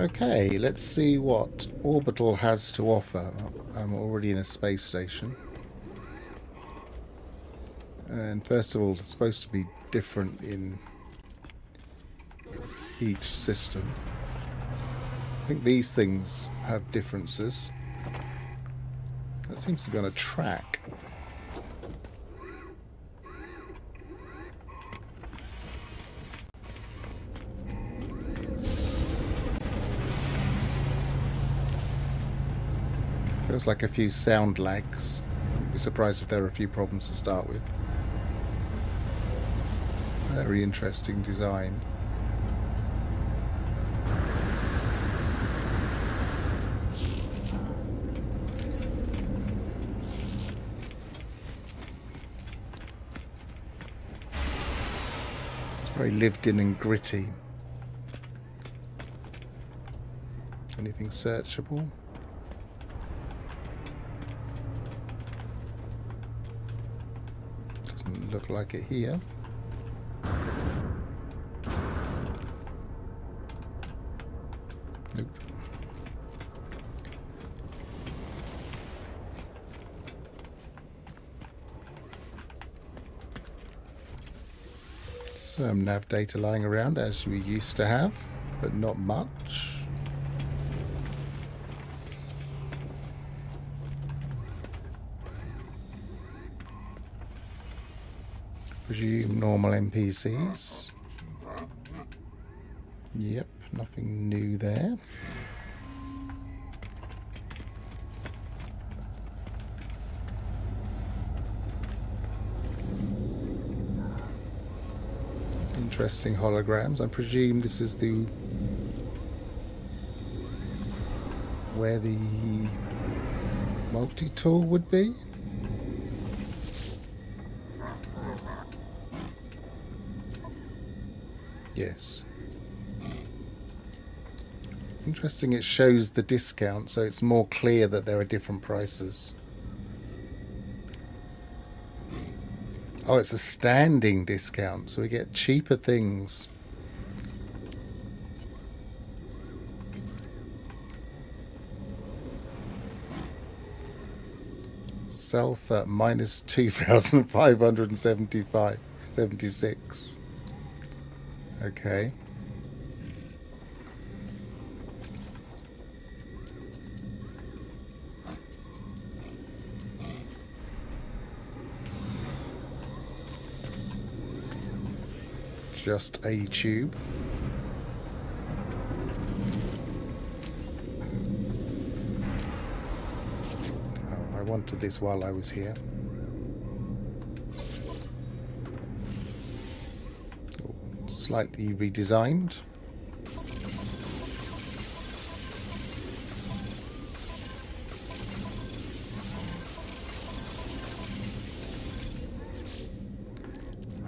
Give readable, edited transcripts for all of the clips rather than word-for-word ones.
Okay, let's see what Orbital has to offer. I'm already in a space station. And first of all, it's supposed to be different in each system. I think these things have differences. That seems to be on a track. Feels like a few sound lags. I'd be surprised if there are a few problems to start with. Very interesting design. It's very lived in and gritty. Anything searchable? Doesn't look like it here. Nope. Some nav data lying around as we used to have, but not much. Presume normal NPCs. Yep, nothing new there. Interesting holograms. I presume this is the where the multi-tool would be. Yes. Interesting, it shows the discount, so it's more clear that there are different prices. Oh, it's a standing discount, so we get cheaper things. Sulfur minus 2,576. Okay. Just a tube. Oh, I wanted this while I was here. Oh, slightly redesigned.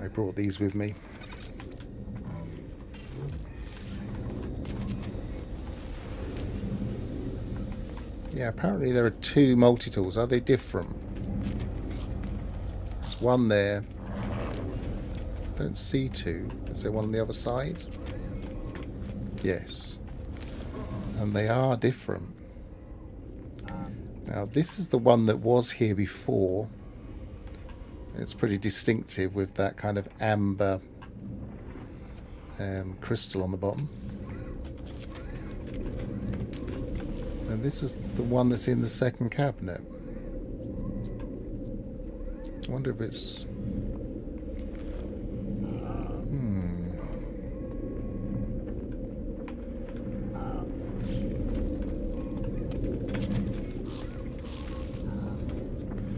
I brought these with me. Yeah, apparently there are two multi-tools. Are they different? There's one there. I don't see two. Is there one on the other side? Yes. And they are different. Now, this is the one that was here before. It's pretty distinctive with that kind of amber crystal on the bottom. And this is the one that's in the second cabinet. I wonder if it's...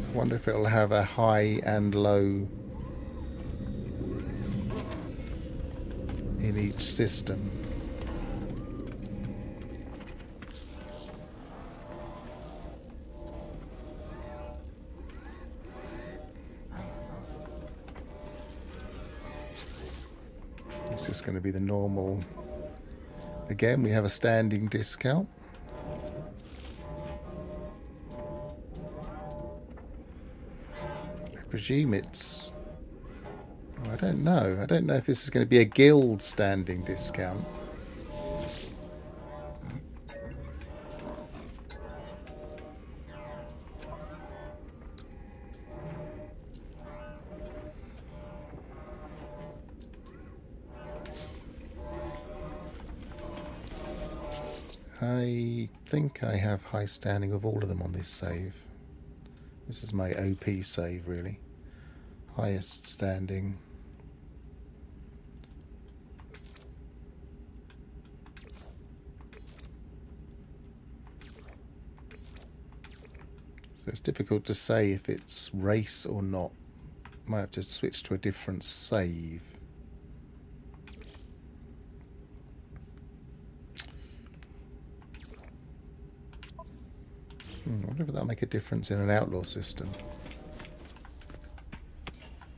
I wonder if it'll have a high and low in each system. It's just going to be the normal. Again, we have a standing discount. I presume it's... I don't know. I don't know if this is going to be a guild standing discount. I think I have high standing of all of them on this save. This is my OP save, really. Highest standing. So it's difficult to say if it's race or not. Might have to switch to a different save. I wonder if that'll make a difference in an outlaw system.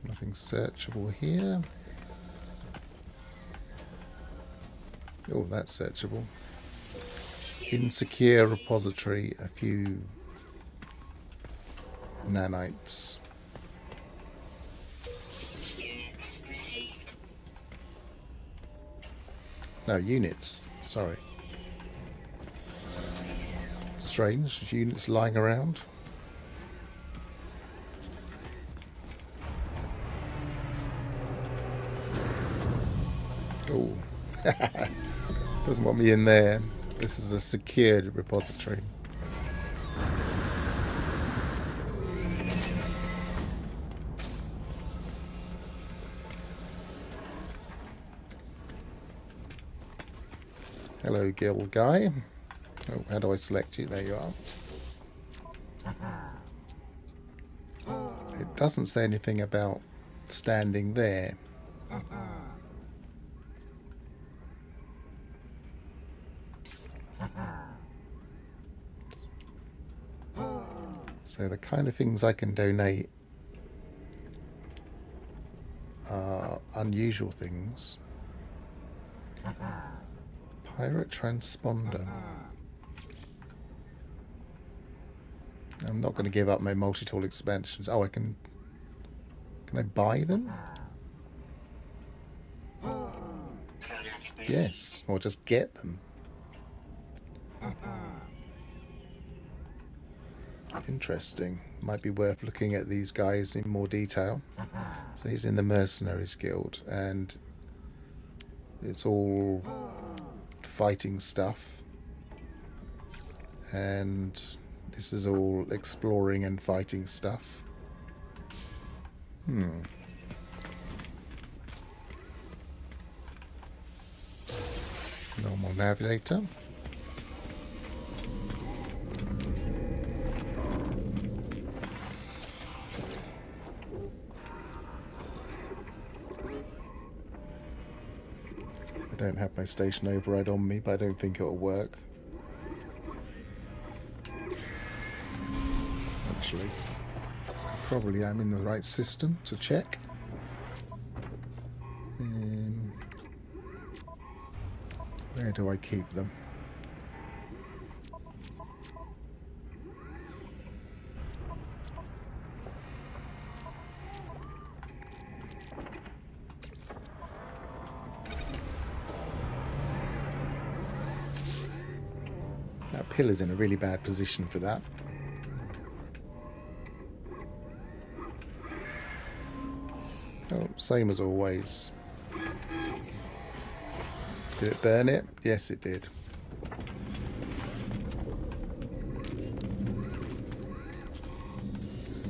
Nothing searchable here. Oh, that's searchable. Insecure repository, a few nanites. No, units, sorry. Strange, units lying around. Oh, doesn't want me in there. This is a secured repository. Hello, guild guy. Oh, how do I select you? There you are. It doesn't say anything about standing there. So the kind of things I can donate are unusual things. Pirate transponder. I'm not going to give up my multi-tool expansions. Oh, I can I buy them? Yes, or just get them. Interesting. Might be worth looking at these guys in more detail. So he's in the Mercenaries Guild, and it's all fighting stuff. And this is all exploring and fighting stuff. Normal navigator. I don't have my station override on me, but I don't think it'll work. Actually, probably I'm in the right system to check. Where do I keep them? That pillar's in a really bad position for that. Oh, same as always. Did it burn it? Yes, it did.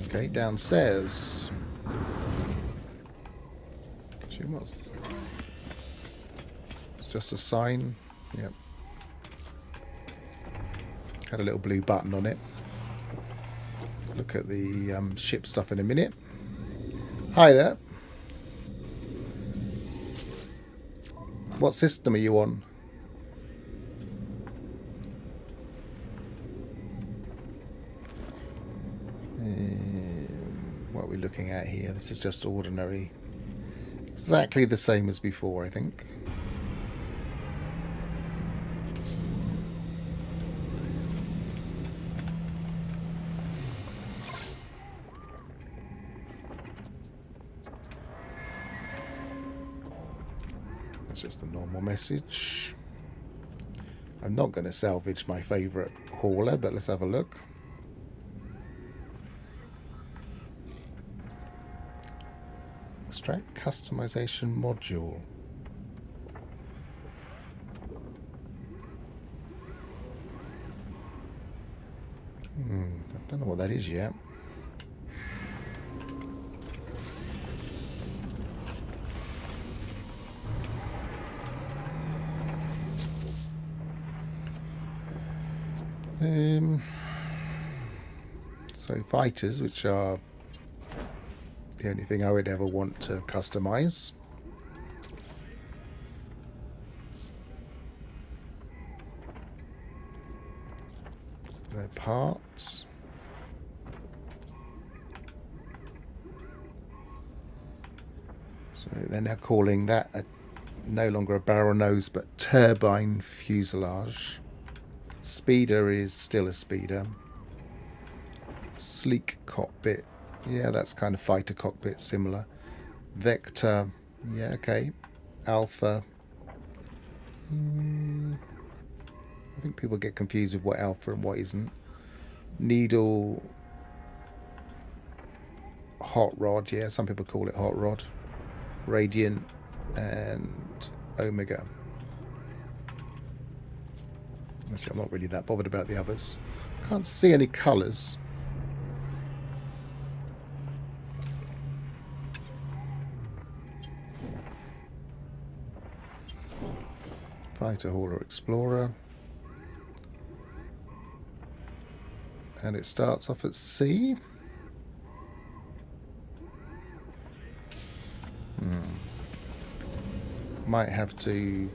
Okay, downstairs. She was. It's just a sign. Yep. Had a little blue button on it. Look at the ship stuff in a minute. Hi there. What system are you on? What are we looking at here? This is just ordinary. Exactly the same as before, I think. That's just the normal message. I'm not going to salvage my favourite hauler, but let's have a look. Extract customization module. I don't know what that is yet. So fighters, which are the only thing I would ever want to customize. Their parts. So they're now calling that no longer a barrel nose but turbine fuselage. Speeder is still a speeder. Sleek cockpit. Yeah, that's kind of fighter cockpit, similar. Vector. Yeah, okay. Alpha. I think people get confused with what alpha and what isn't. Needle. Hot rod. Yeah, some people call it hot rod. Radiant and Omega. Actually, I'm not really that bothered about the others. Can't see any colours. Fighter Hauler Explorer. And it starts off at C. Might have to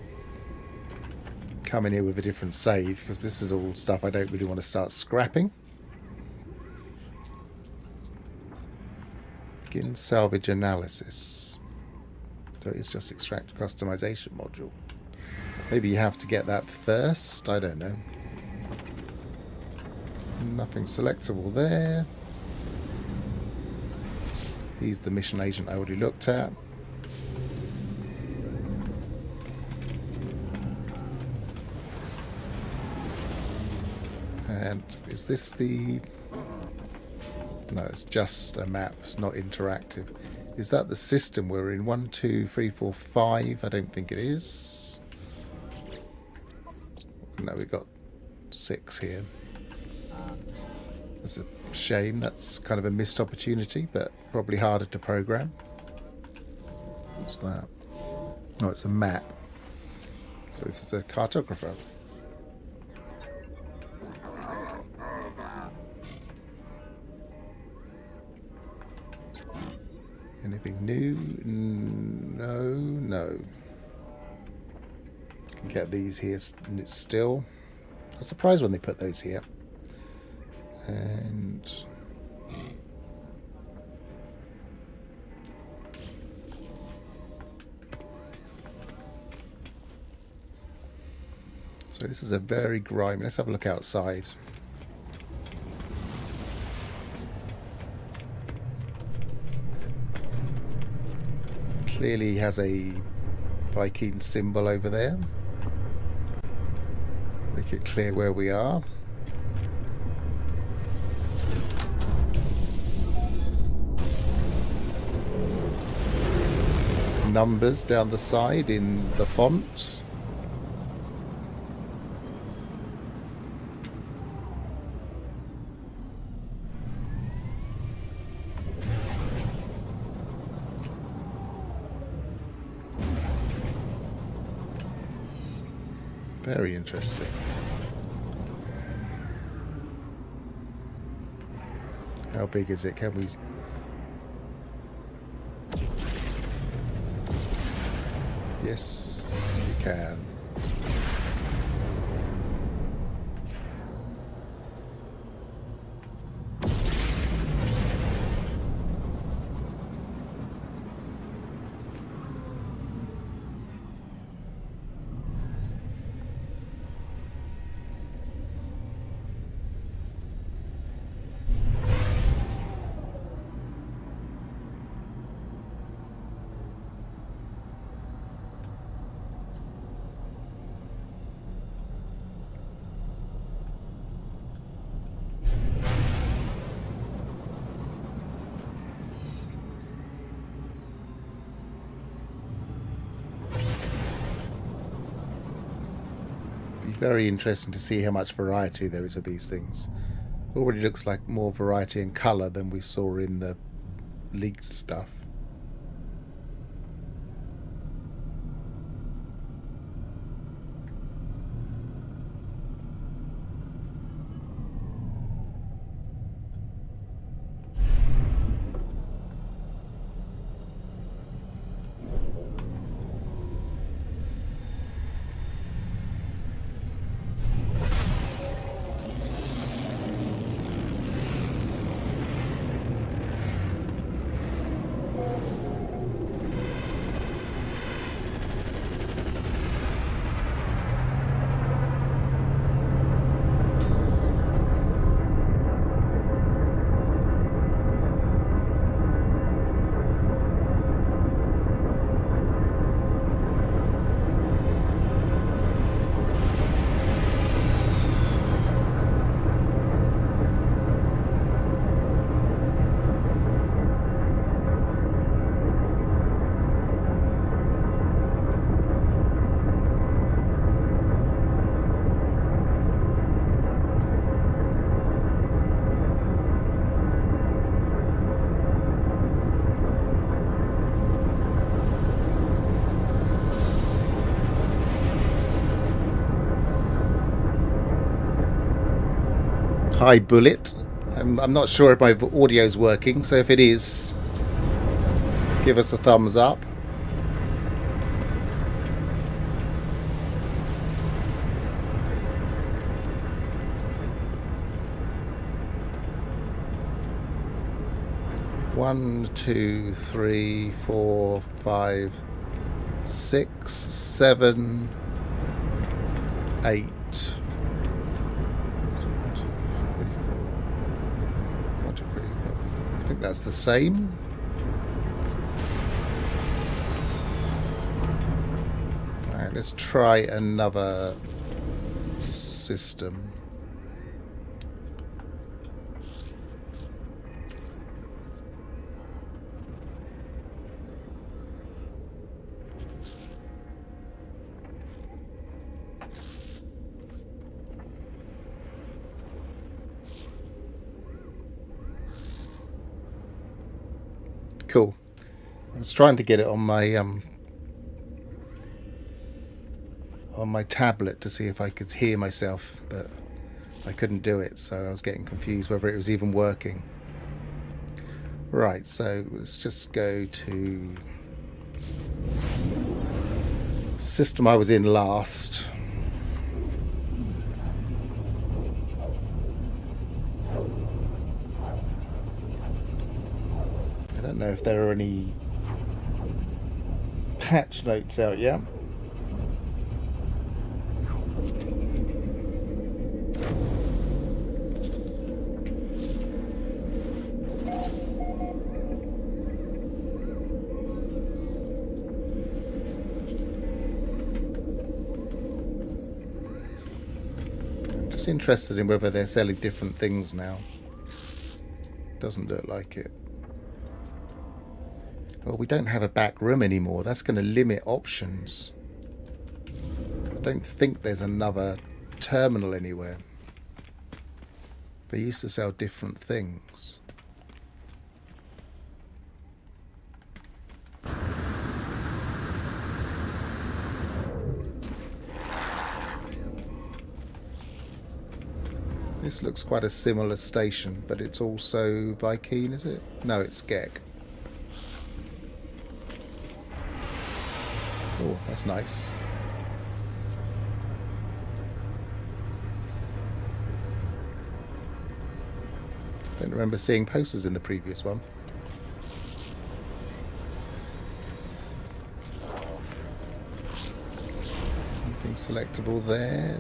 come in here with a different save, because this is all stuff I don't really want to start scrapping. Begin salvage analysis. So it's just extract customization module. Maybe you have to get that first, I don't know. Nothing selectable there. He's the mission agent I already looked at. And is this the... No, it's just a map. It's not interactive. Is that the system we're in? 1, 2, 3, 4, 5? I don't think it is. No, we've got 6 here. That's a shame. That's kind of a missed opportunity, but probably harder to program. What's that? Oh, it's a map. So this is a cartographer. Anything new? No. Can get these here still. I was surprised when they put those here. And so this is a very grimy. Let's have a look outside. Clearly has a Viking symbol over there. Make it clear where we are. Numbers down the side in the font. Very interesting. How big is it? Can we... Yes, we can. Very interesting to see how much variety there is of these things. Already looks like more variety and colour than we saw in the leaked stuff. Hi, Bullet. I'm not sure if my audio's working, so if it is, give us a thumbs up. One, two, three, 4, 5, 6, 7, 8. I think that's the same. Alright, let's try another system. Cool. I was trying to get it on my tablet to see if I could hear myself, but I couldn't do it, so I was getting confused whether it was even working. Right, so let's just go to system I was in last. I don't know if there are any patch notes out yet. I'm just interested in whether they're selling different things now. Doesn't look like it. Well, we don't have a back room anymore. That's going to limit options. I don't think there's another terminal anywhere. They used to sell different things. This looks quite a similar station, but it's also Viking, is it? No, it's Gek. Oh, that's nice. Don't remember seeing posters in the previous one. Nothing selectable there.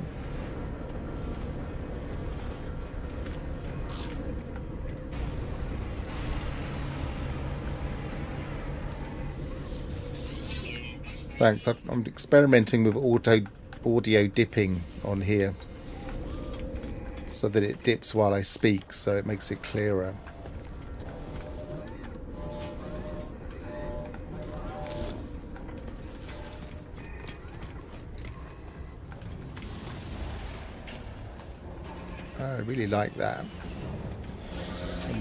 Thanks. I'm experimenting with audio dipping on here so that it dips while I speak, so it makes it clearer. I really like that.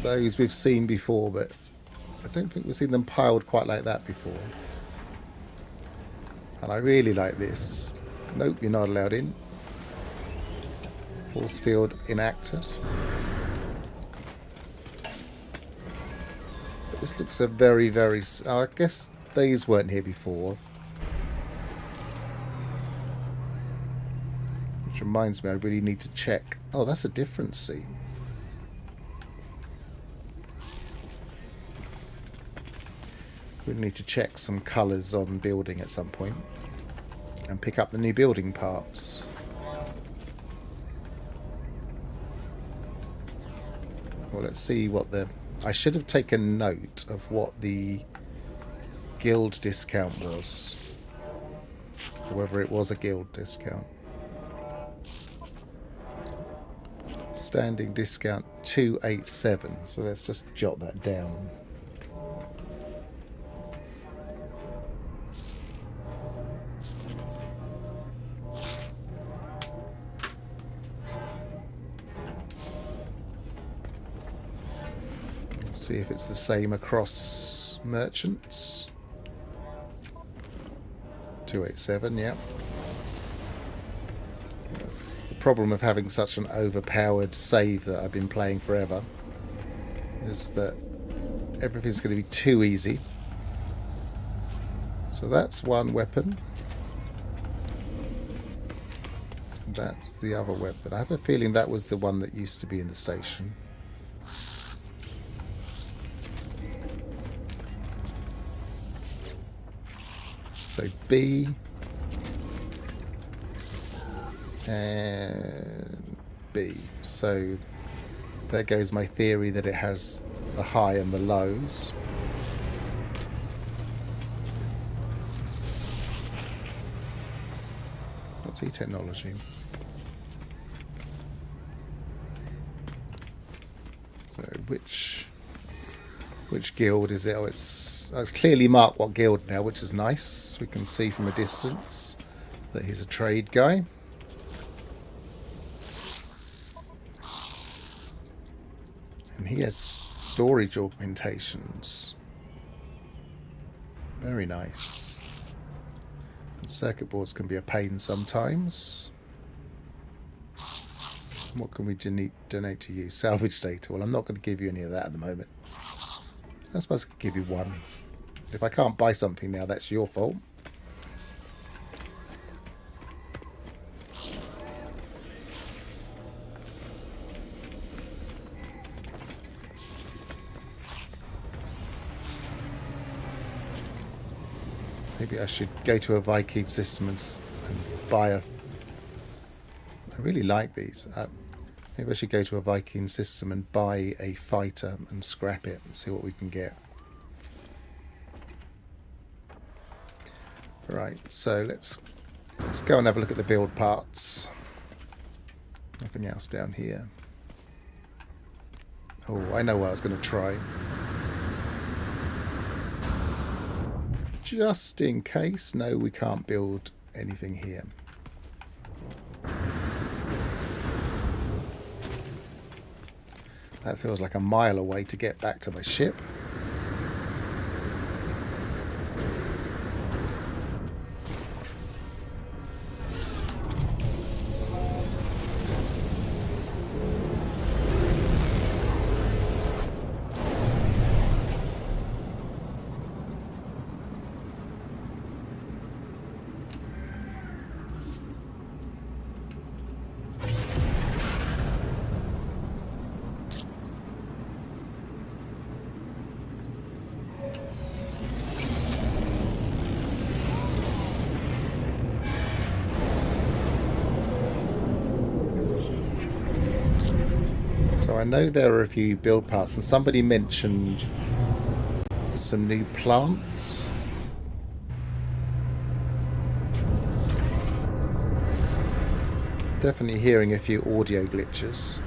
Those we've seen before, but I don't think we've seen them piled quite like that before. And I really like this. Nope, you're not allowed in. Force field enacted. But this looks a very, very... Oh, I guess these weren't here before. Which reminds me, I really need to check. Oh, that's a different scene. We need to check some colours on building at some point and pick up the new building parts. Well, let's see what the... I should have taken note of what the guild discount was. Whether it was a guild discount. Standing discount 287. So let's just jot that down. See if it's the same across merchants. 287, yeah. That's the problem of having such an overpowered save that I've been playing forever, is that everything's going to be too easy. So that's one weapon. That's the other weapon. I have a feeling that was the one that used to be in the station. So B and B. So there goes my theory that it has the high and the lows. What's E-technology? So which guild is it? Oh, it's clearly marked what guild now, which is nice. We can see from a distance that he's a trade guy. And he has storage augmentations. Very nice. And circuit boards can be a pain sometimes. What can we donate to you? Salvage data. Well, I'm not going to give you any of that at the moment. I'm supposed to give you one. If I can't buy something now, that's your fault. Maybe I should go to a Viking system and buy a... I really like these. Maybe I should go to a Viking system and buy a fighter and scrap it and see what we can get. Right, so let's go and have a look at the build parts. Nothing else down here. Oh, I know what I was going to try. Just in case. No, we can't build anything here. That feels like a mile away to get back to my ship. So I know there are a few build parts, and somebody mentioned some new plants. Definitely hearing a few audio glitches.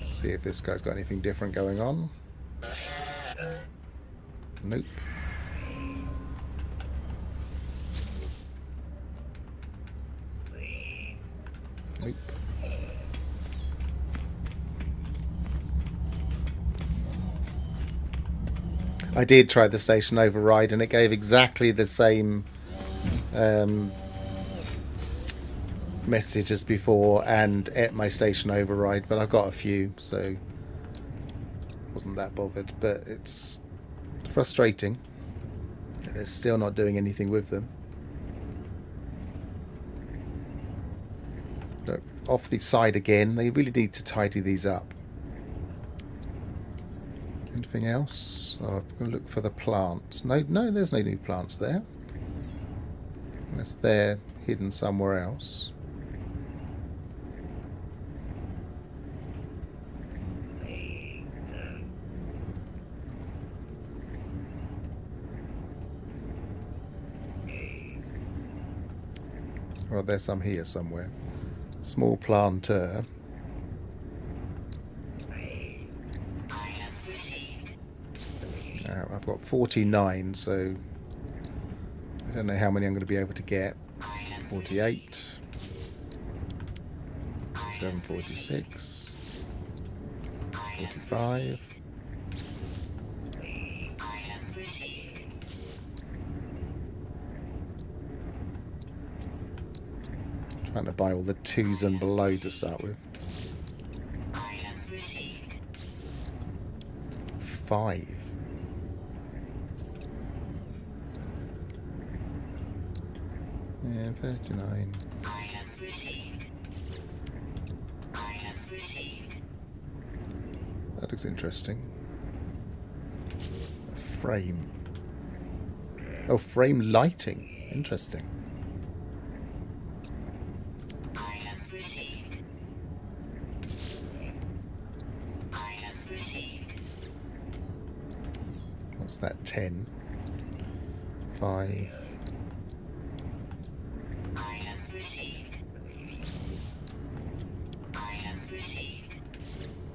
See if this guy's got anything different going on. Nope. Nope. I did try the station override and it gave exactly the same message as before and ate my station override, but I've got a few, so wasn't that bothered. But it's frustrating. They're still not doing anything with them. Look, off the side again. They really need to tidy these up. Anything else? Oh, I'm going to look for the plants. No, there's no new plants there. Unless they're hidden somewhere else. Well, there's some here somewhere. Small planter. Now, I've got 49, so I don't know how many I'm going to be able to get. 48. 746. 45. Trying to buy all the 2s and below to start with. 5. Yeah, 39. That looks interesting. A frame. Oh, frame lighting. Interesting. What's that? 10. 5.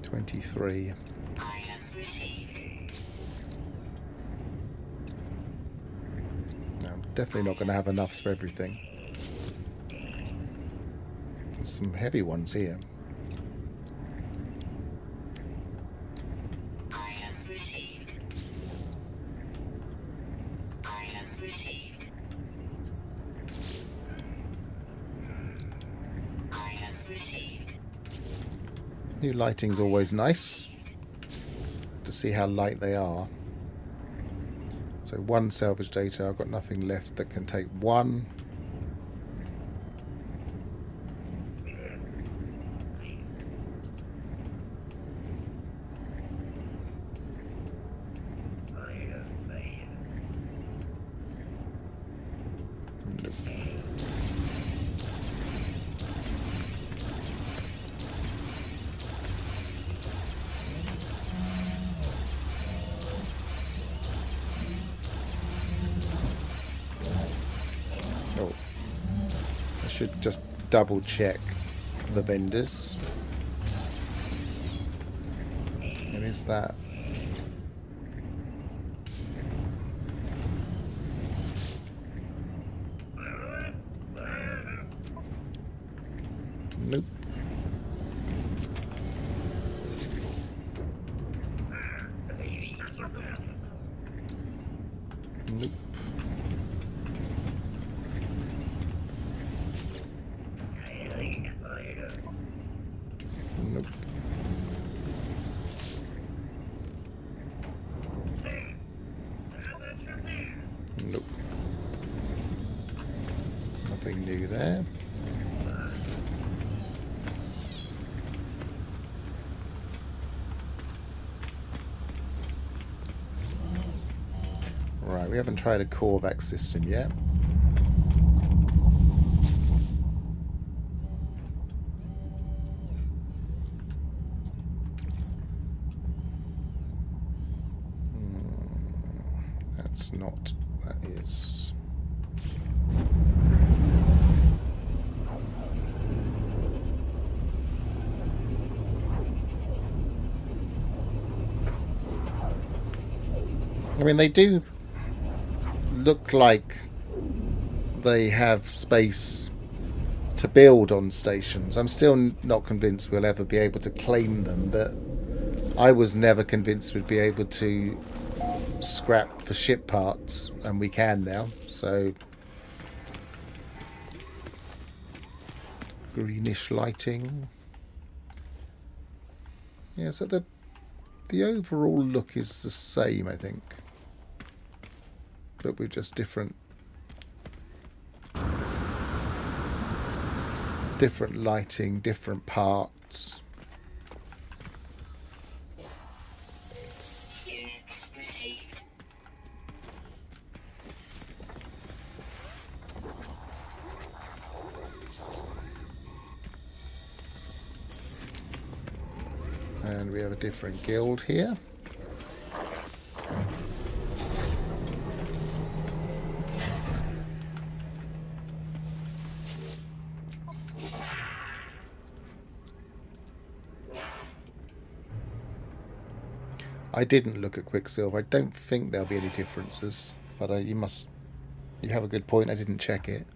23. I'm definitely not going to have enough for everything. There's some heavy ones here. New lighting's always nice to see how light they are. So 1 salvage data. I've got nothing left that can take 1. Nope. Oh, I should just double check the vendors. What is that? Nope. Nope. Nope. Nope. Nothing new there. Right, we haven't tried a Korvax system yet. That's not, that is. I mean, they do look like they have space to build on stations. I'm still not convinced we'll ever be able to claim them, but I was never convinced we'd be able to scrap for ship parts, and we can now. So greenish lighting. Yeah, so the overall look is the same, I think, but with just different lighting, different parts. Units received. And we have a different guild here. I didn't look at Quicksilver. I don't think there'll be any differences, but you have a good point. I didn't check it.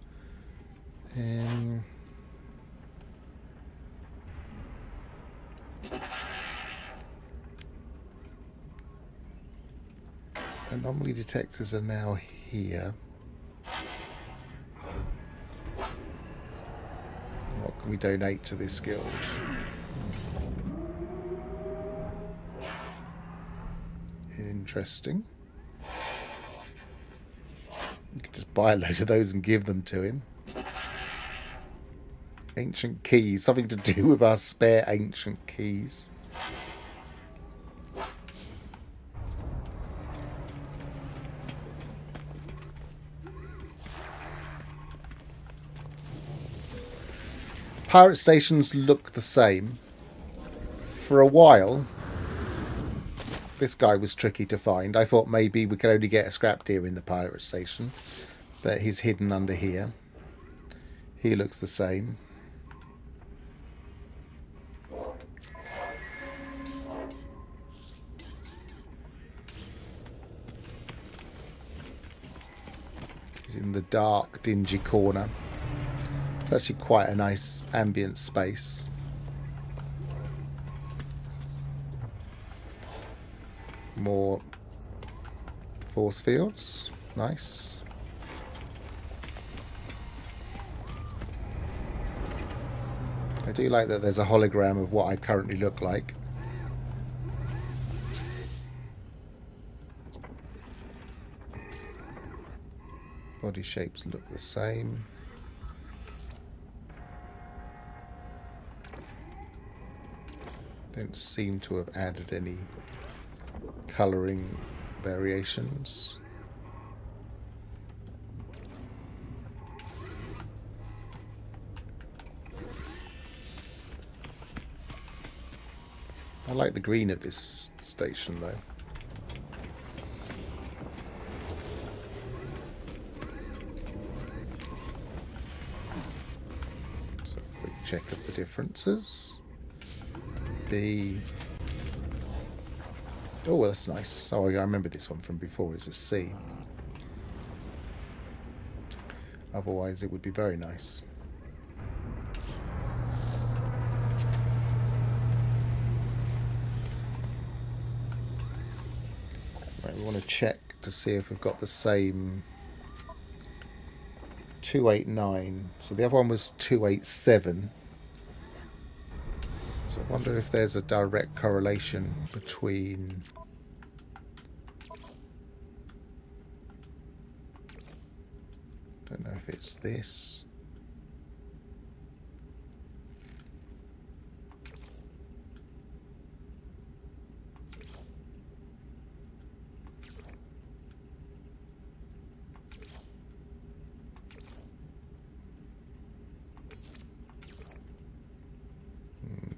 Anomaly detectors are now here. What can we donate to this guild? Interesting. You could just buy a load of those and give them to him. Ancient keys. Something to do with our spare ancient keys. Pirate stations look the same. For a while, this guy was tricky to find. I thought maybe we could only get a scrap deer in the pirate station, but he's hidden under here. He looks the same. He's in the dark, dingy corner. It's actually quite a nice ambient space. More force fields. Nice. I do like that there's a hologram of what I currently look like. Body shapes look the same. Don't seem to have added any colouring variations. I like the green at this station though. So a quick check of the differences. Oh, that's nice. Oh, I remember this one from before. It's a C. Otherwise, it would be very nice. Right, we want to check to see if we've got the same 289. So the other one was 287. So I wonder if there's a direct correlation between don't know if it's this.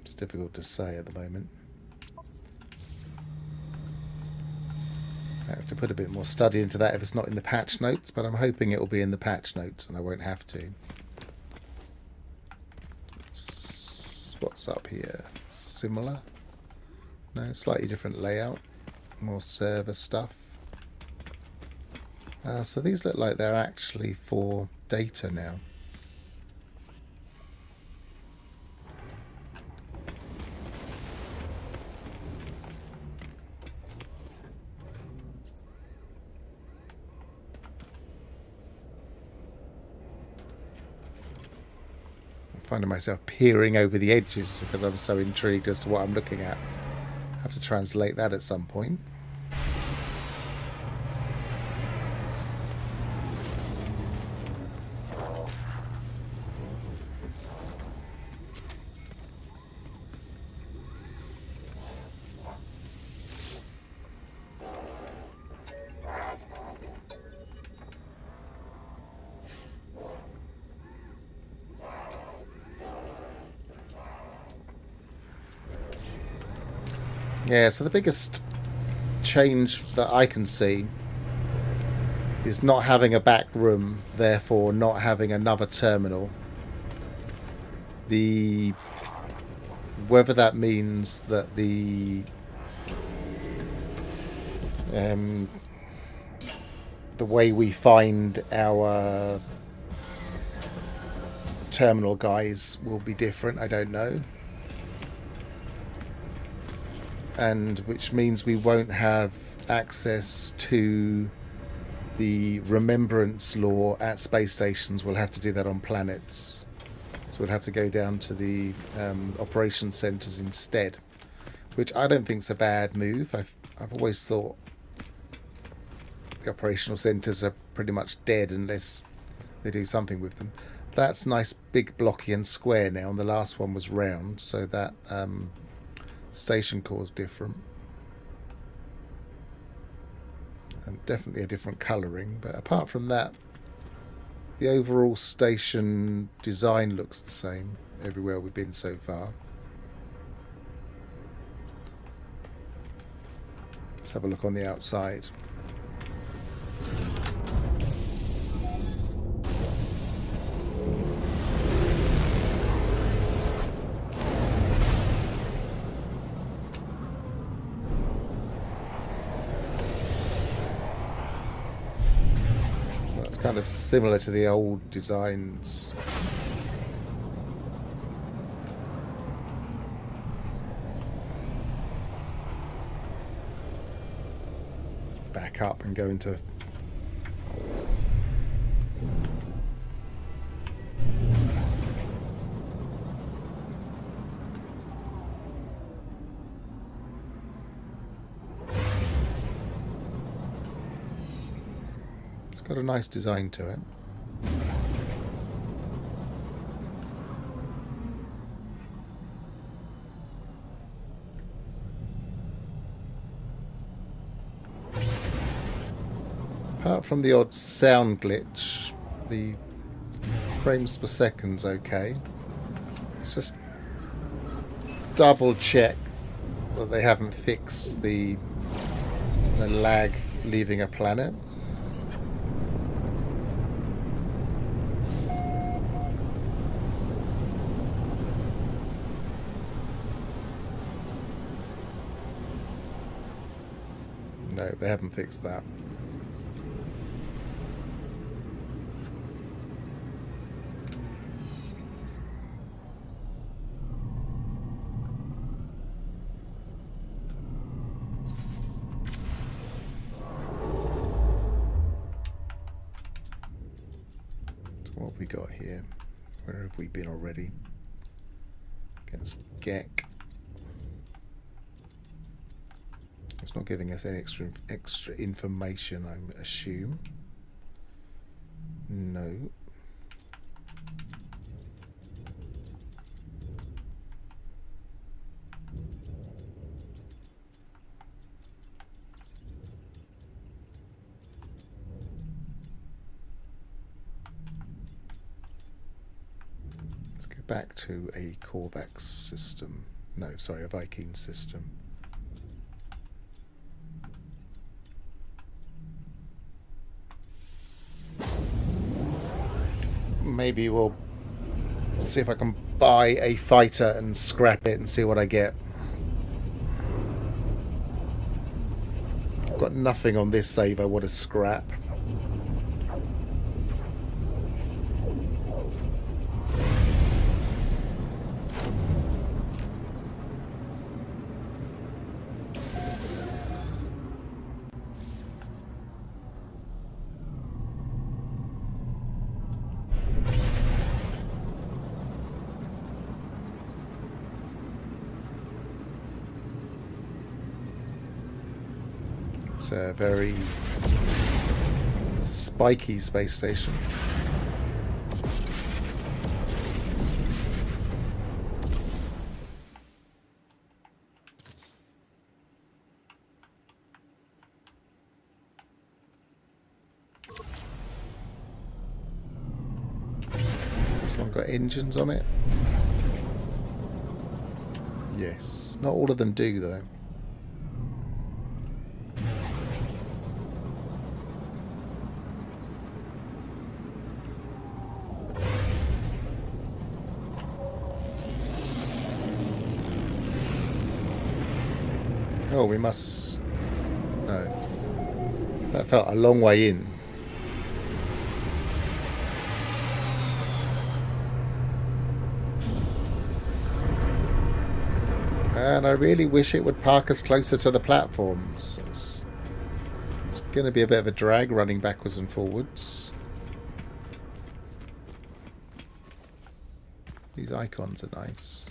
It's difficult to say at the moment. I have to put a bit more study into that if it's not in the patch notes, but I'm hoping it will be in the patch notes and I won't have to. What's up here? Similar? No, slightly different layout. More server stuff. So these look like they're actually for data now. finding myself peering over the edges because I'm so intrigued as to what I'm looking at. I have to translate that at some point. Yeah, so the biggest change that I can see is not having a back room, therefore not having another terminal. Whether that means that the way we find our terminal guys will be different, I don't know. And which means we won't have access to the remembrance lore at space stations. We'll have to do that on planets. So we'll have to go down to the operations centres instead, which I don't think is a bad move. I've always thought the operational centres are pretty much dead unless they do something with them. That's nice, big, blocky and square now, and the last one was round, so that station core is different. And definitely a different colouring, but apart from that, the overall station design looks the same everywhere we've been so far. Let's have a look on the outside. Kind of similar to the old designs. Back up and go into got a nice design to it. Apart from the odd sound glitch, the frames per second's okay. Let's just double check that they haven't fixed the lag leaving a planet. No, they haven't fixed that. So what have we got here? Where have we been already? Against Gek. It's not giving us any extra information, I assume. No. Let's go back to a Korvax system. No, sorry, a Viking system. Maybe we'll see if I can buy a fighter and scrap it and see what I get. I've got nothing on this save I want to scrap. a very spiky space station. This one got engines on it? Yes. Not all of them do, though. Oh, we must... No. That felt a long way in. And I really wish it would park us closer to the platforms. It's going to be a bit of a drag running backwards and forwards. These icons are nice.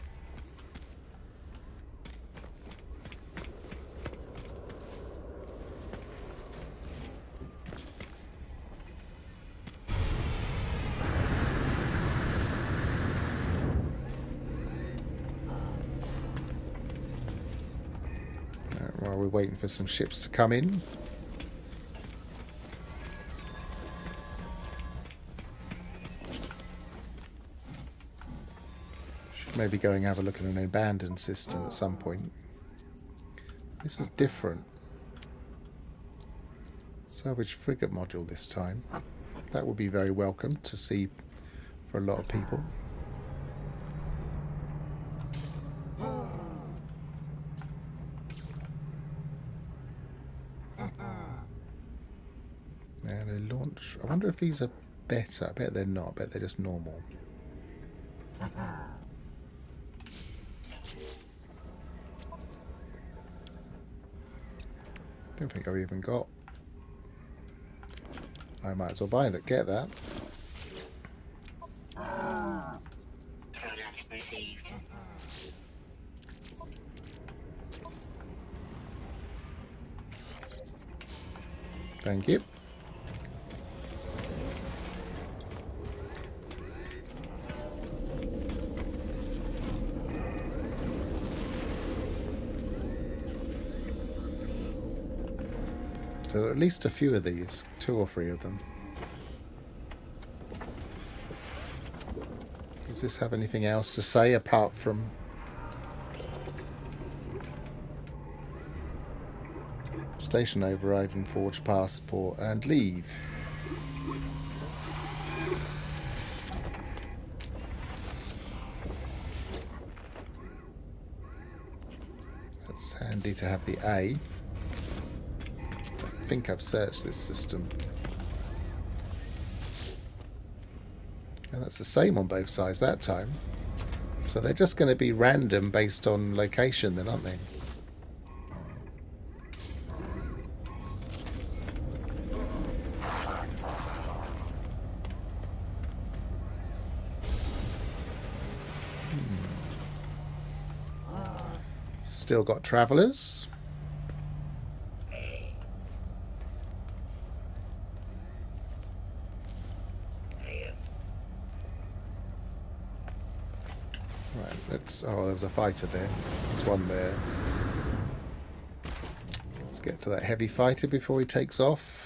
While we're waiting for some ships to come in. Should maybe go and have a look at an abandoned system at some point. This is different. Salvage frigate module this time. That would be very welcome to see for a lot of people. And a launch. I wonder if these are better. I bet they're not. I bet they're just normal. Don't think I've even got. I might as well buy that. Get that. Product received. Thank you. So at least a few of these, 2 or 3 of them. Does this have anything else to say apart from station override and forge passport and leave? That's handy to have the A. I think I've searched this system. And that's the same on both sides that time. So they're just going to be random based on location then, aren't they? Still got travellers. Right, let's... Oh, there was a fighter there. There's one there. Let's get to that heavy fighter before he takes off.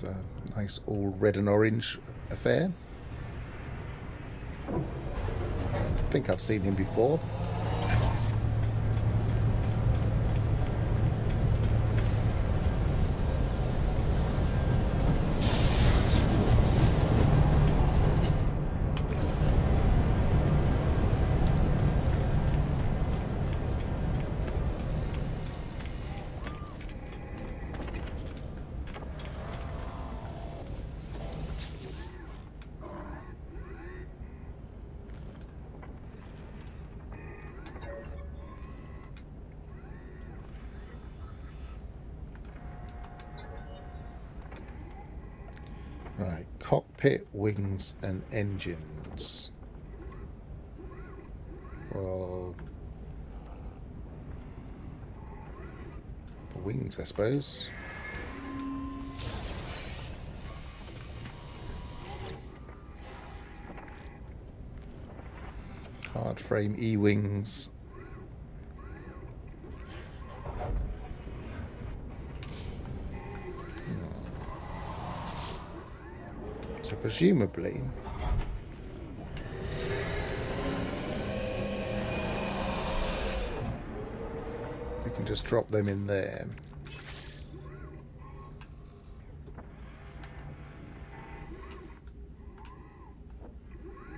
A nice all red and orange affair. I think I've seen him before. Cockpit, wings and engines. Well, the wings, I suppose. Hard frame E-wings. So presumably we can just drop them in there.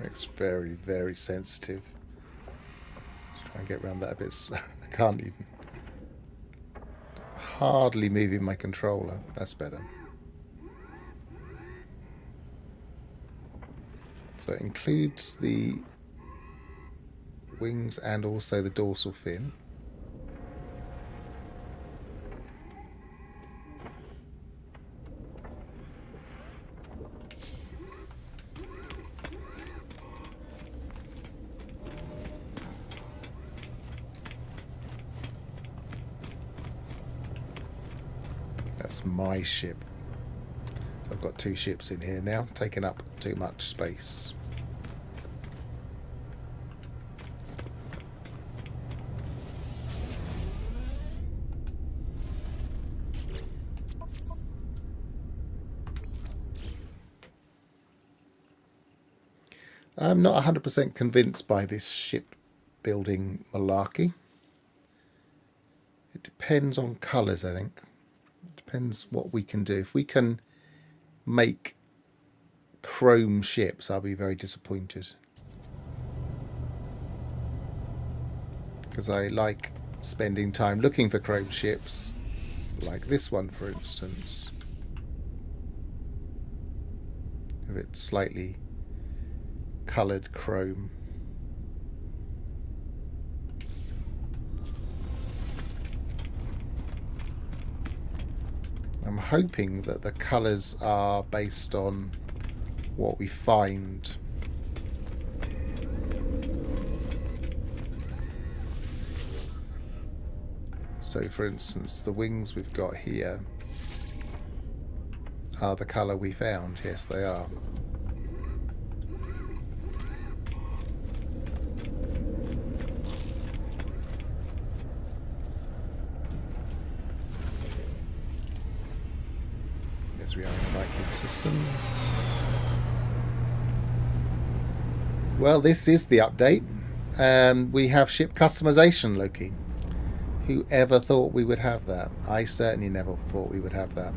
Looks very, very sensitive. Let's try and get around that a bit. I can't even. Hardly moving my controller. That's better. So it includes the wings and also the dorsal fin. That's my ship. So I've got two ships in here now, taking up too much space. I'm not 100% convinced by this shipbuilding malarkey. It depends on colours, I think. It depends what we can do. If we can make chrome ships, I'll be very disappointed. Because I like spending time looking for chrome ships, like this one, for instance. If it's slightly coloured chrome. I'm hoping that the colours are based on what we find. So for instance, the wings we've got here are the colour we found. Yes, they are. Yes, we are in the Viking system. Well, this is the update. We have ship customization, Loki. Whoever thought we would have that? I certainly never thought we would have that.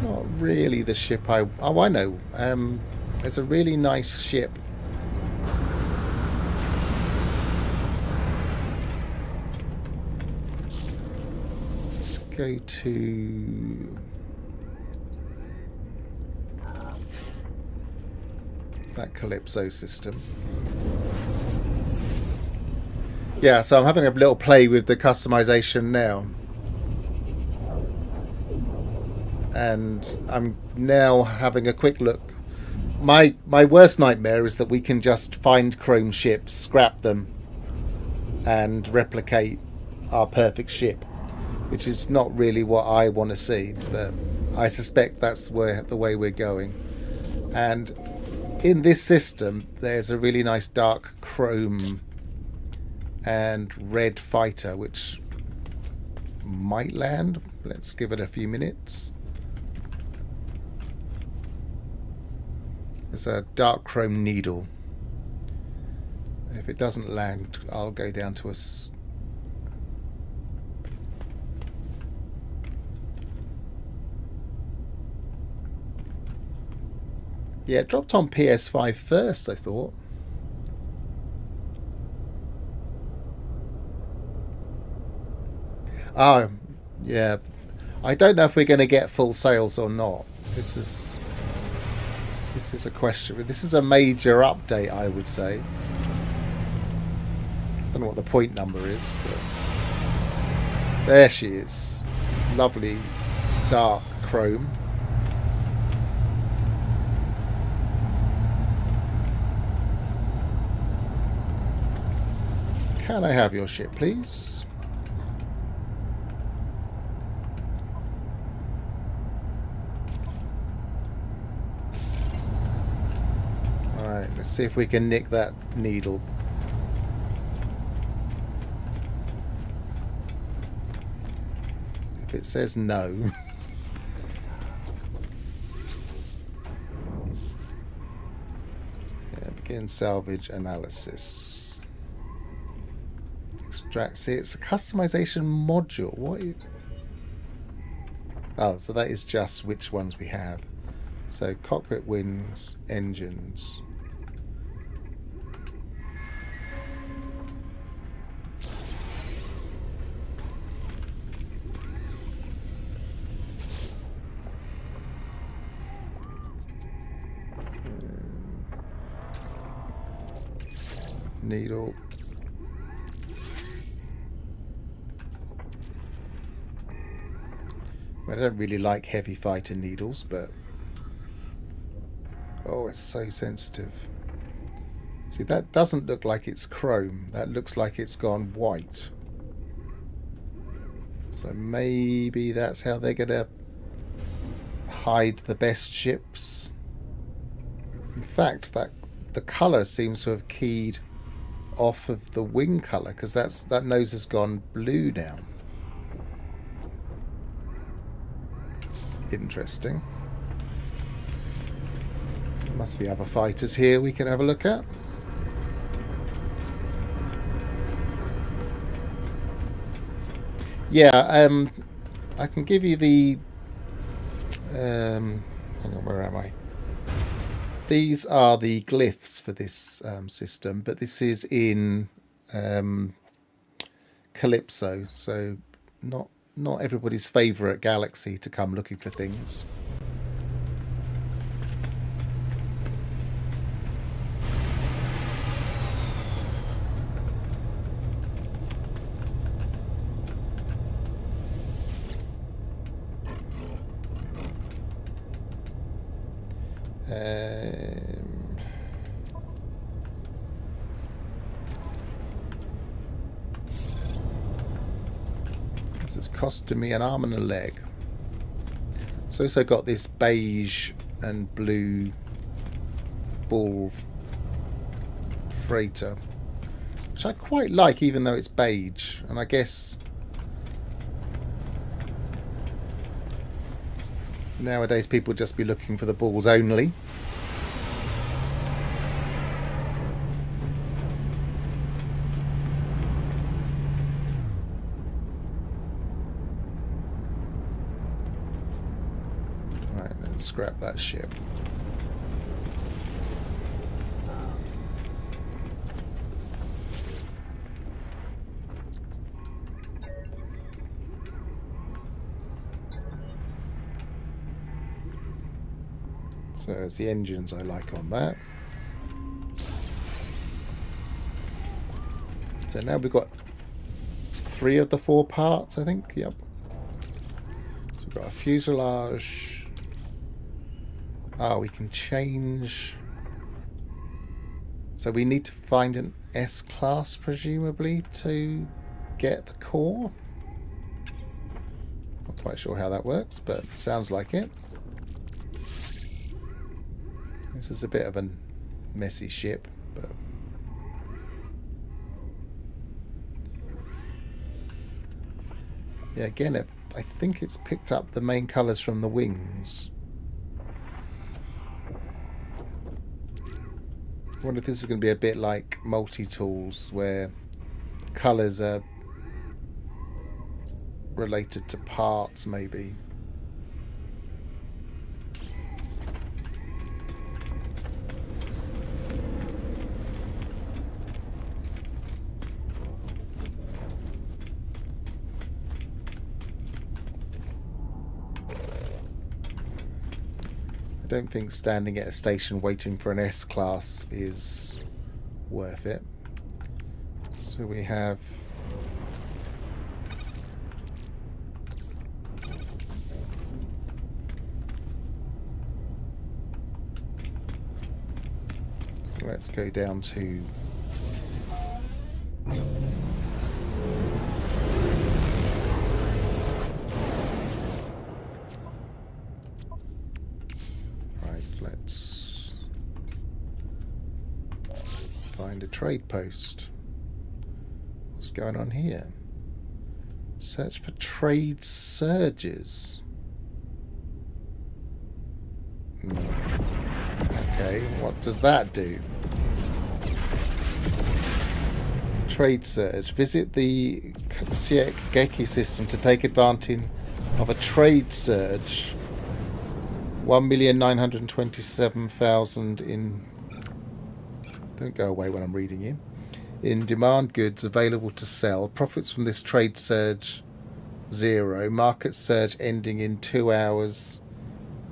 Not really the ship I... Oh, I know. It's a really nice ship. Go to that Calypso system. Yeah, so I'm having a little play with the customization now. And I'm now having a quick look. My worst nightmare is that we can just find chrome ships, scrap them, and replicate our perfect ship, which is not really what I want to see, but I suspect that's the way we're going. And in this system, there's a really nice dark chrome and red fighter, which might land. Let's give it a few minutes. It's a dark chrome needle. If it doesn't land, I'll go down to a... Yeah, it dropped on PS5 first, I thought. Oh, yeah. I don't know if we're going to get full sales or not. This is... This is a question. This is a major update, I would say. Don't know what the point number is, but there she is. Lovely dark chrome. Can I have your ship, please? Alright, let's see if we can nick that needle. If it says no... yeah, begin salvage analysis. Extract. See, it's a customization module. What? Oh, so that is just which ones we have. So cockpit, wings, engines. Needle. I don't really like heavy fighter needles, but... oh, it's so sensitive. See, that doesn't look like it's chrome. That looks like it's gone white. So maybe that's how they're going to hide the best ships. In fact, the colour seems to have keyed off of the wing colour, because that nose has gone blue now. Interesting. There must be other fighters here we can have a look at. Yeah, I can give you the... hang on, where am I? These are the glyphs for this system, but this is in Calypso, so not everybody's favourite galaxy to come looking for things. This has costed me an arm and a leg. It's also got this beige and blue ball freighter, which I quite like, even though it's beige. And I guess nowadays people just be looking for the balls only. Right, let's scrap that ship. So it's the engines I like on that. So now we've got 3 of the 4 parts, I think. Yep. So we've got a fuselage. We can change. So we need to find an S-class, presumably, to get the core. Not quite sure how that works, but sounds like it. This is a bit of a messy ship, but yeah, again, I think it's picked up the main colours from the wings. I wonder if this is going to be a bit like multi-tools, where colours are related to parts, maybe. don't think standing at a station waiting for an S-class is worth it. So we have... Let's go down to... Right, let's find a trade post. What's going on here? Search for trade surges. Okay, what does that do? Trade surge. Visit the Geki system to take advantage of a trade surge. 1,927,000 in... Don't go away when I'm reading you. In demand goods available to sell. Profits from this trade surge 0. Market surge ending in 2 hours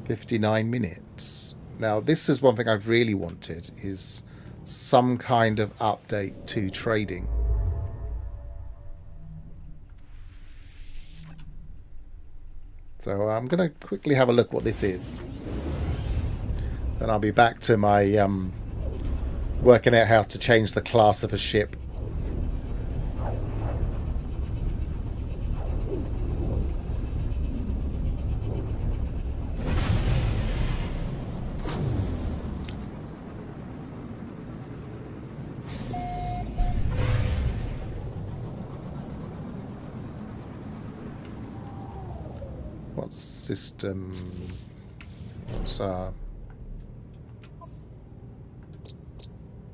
59 minutes. Now this is one thing I've really wanted, is some kind of update to trading. So I'm going to quickly have a look what this is. Then I'll be back to my working out how to change the class of a ship. What system? What's our...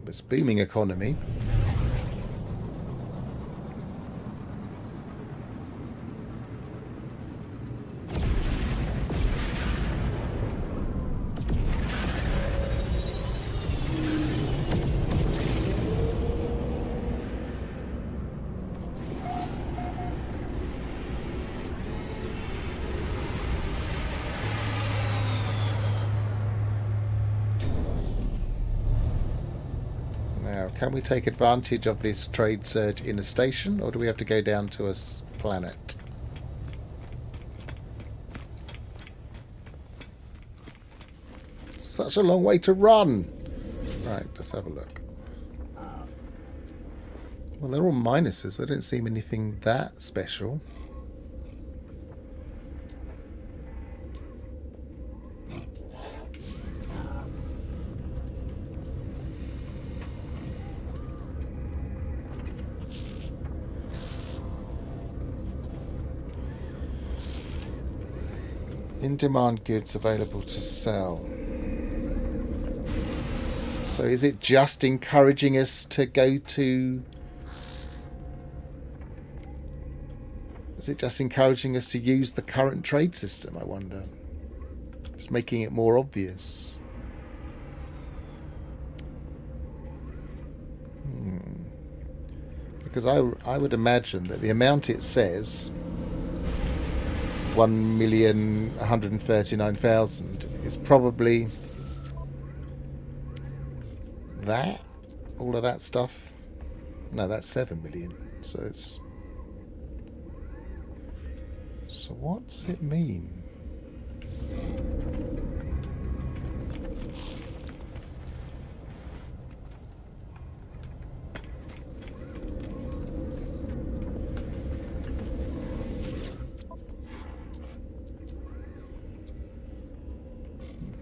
This booming economy. Can we take advantage of this trade surge in a station, or do we have to go down to a planet? Such a long way to run! Right, let's have a look. Well, they're all minuses. They don't seem anything that special. In-demand goods available to sell. So is it just encouraging us to go to... Is it just encouraging us to use the current trade system, I wonder? Just making it more obvious. Because I would imagine that the amount it says... 1,139,000 is probably that, all of that stuff. No, that's 7 million. So it's... So what does it mean?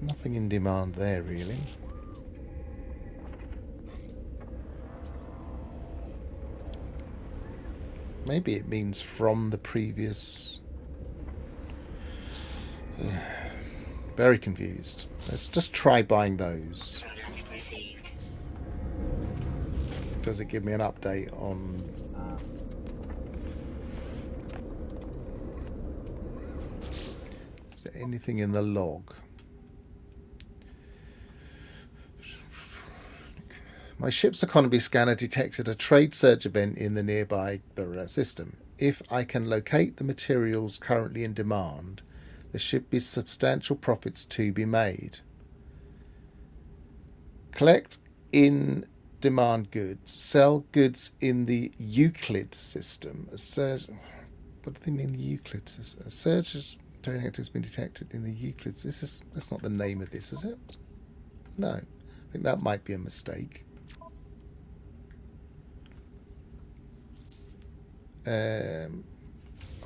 Nothing in demand there, really. Maybe it means from the previous... Very confused. Let's just try buying those. Does it give me an update on... Is there anything in the log? My ship's economy scanner detected a trade surge event in the nearby system. If I can locate the materials currently in demand, there should be substantial profits to be made. Collect in demand goods. Sell goods in the Euclid system. A surge. What do they mean, the Euclid system? A surge of trading activity has been detected in the Euclid. That's not the name of this, is it? No. I think that might be a mistake. I'm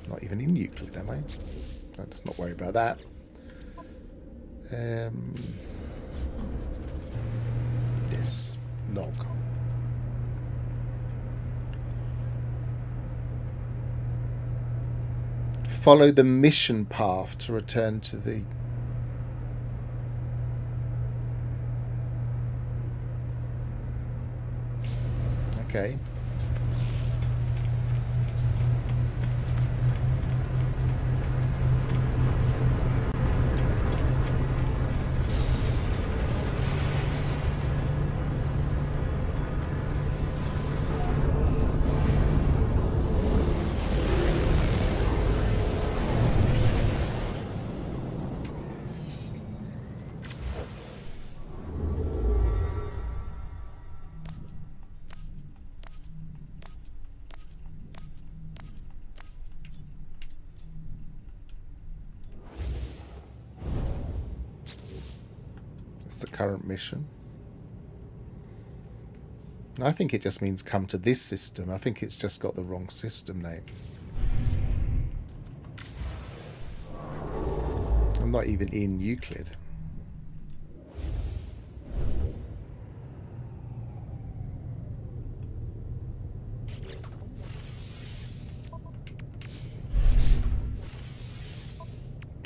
not even in Euclid, am I? Let's not worry about that. Yes, log. Follow the mission path to return to the... Okay. The current mission. I think it just means come to this system. I think it's just got the wrong system name. I'm not even in Euclid.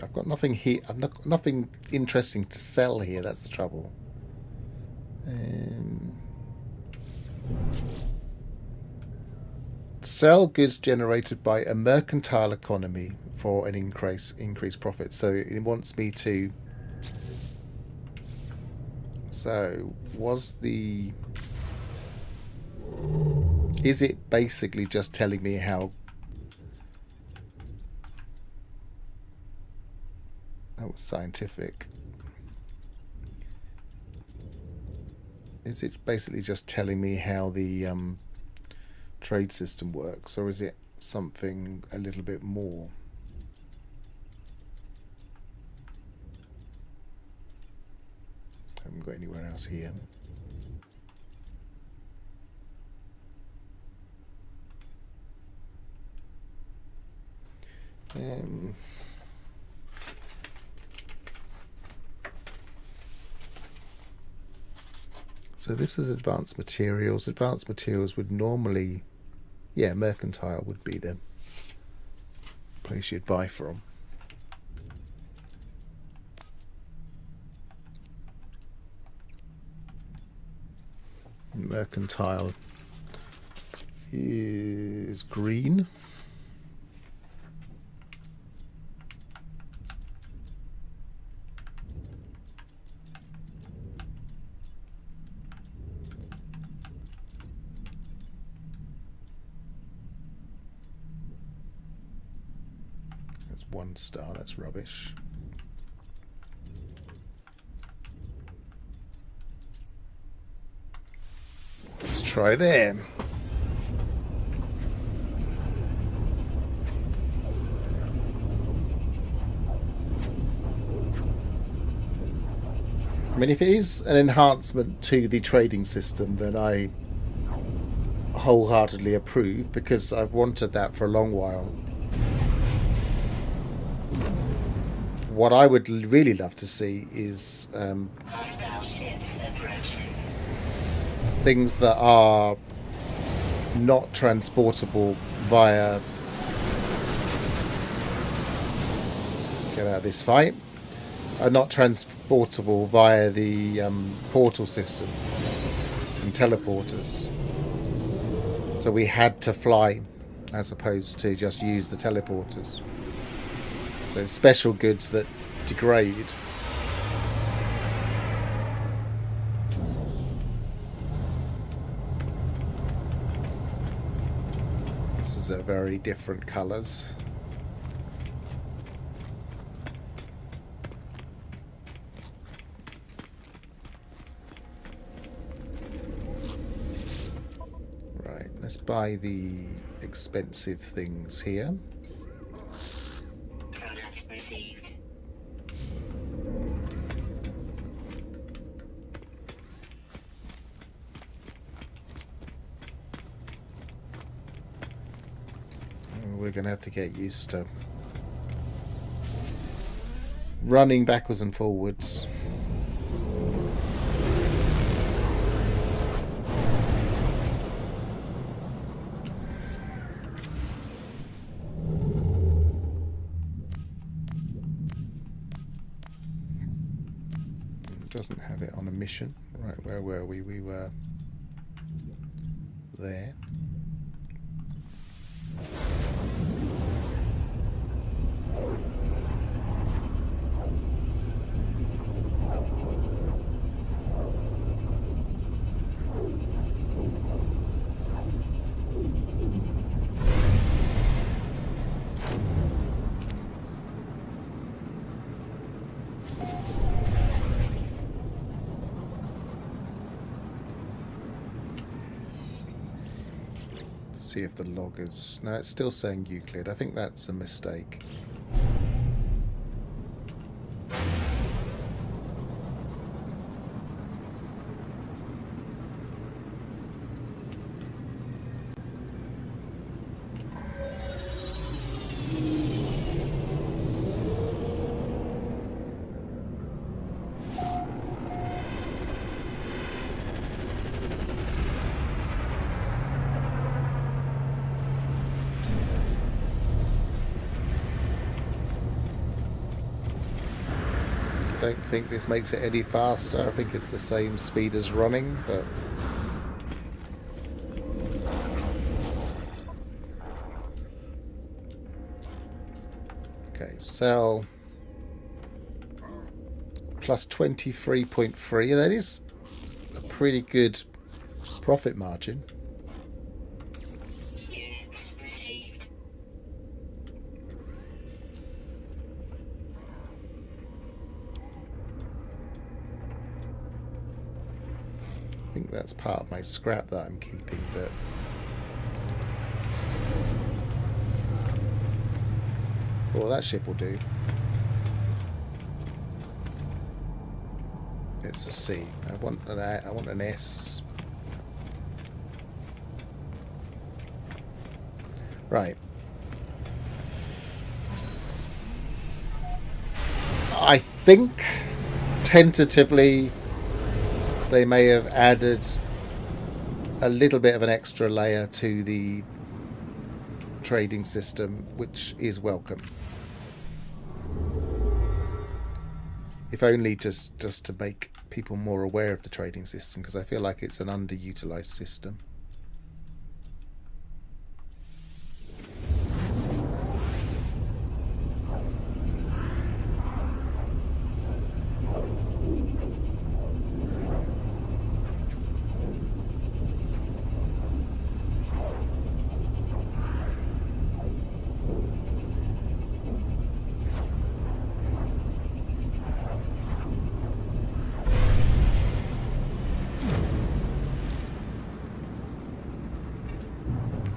I've got nothing here. I've not, nothing interesting to sell here. That's the trouble. Sell goods generated by a mercantile economy for an increased profit. So it wants me to. So was the? Is it basically just telling me how? That was scientific. Is it basically just telling me how the trade system works, or is it something a little bit more? I haven't got anywhere else here. So this is advanced materials. Advanced materials would normally, yeah, mercantile would be the place you'd buy from. Mercantile is green. That's 1 star, that's rubbish. Let's try there. I mean, if it is an enhancement to the trading system, then I wholeheartedly approve, because I've wanted that for a long while. What I would really love to see is things that are not transportable via... Get out of this fight. Are not transportable via the portal system and teleporters. So we had to fly as opposed to just use the teleporters. So special goods that degrade. This is a very different colours. buy the expensive things here. Product received. We're going to have to get used to running backwards and forwards. It doesn't have it on a mission. Right, where were we? We were there. See if the log is... No, it's still saying Euclid. I think that's a mistake. I don't think this makes it any faster. I think it's the same speed as running, but... Okay, sell... Plus 23.3. That is a pretty good profit margin. Units received. I think that's part of my scrap that I'm keeping, but... Well, that ship will do. It's a C. I want an A, I want an S. Right. I think, tentatively, they may have added a little bit of an extra layer to the trading system, which is welcome. If only just to make people more aware of the trading system, because I feel like it's an underutilized system.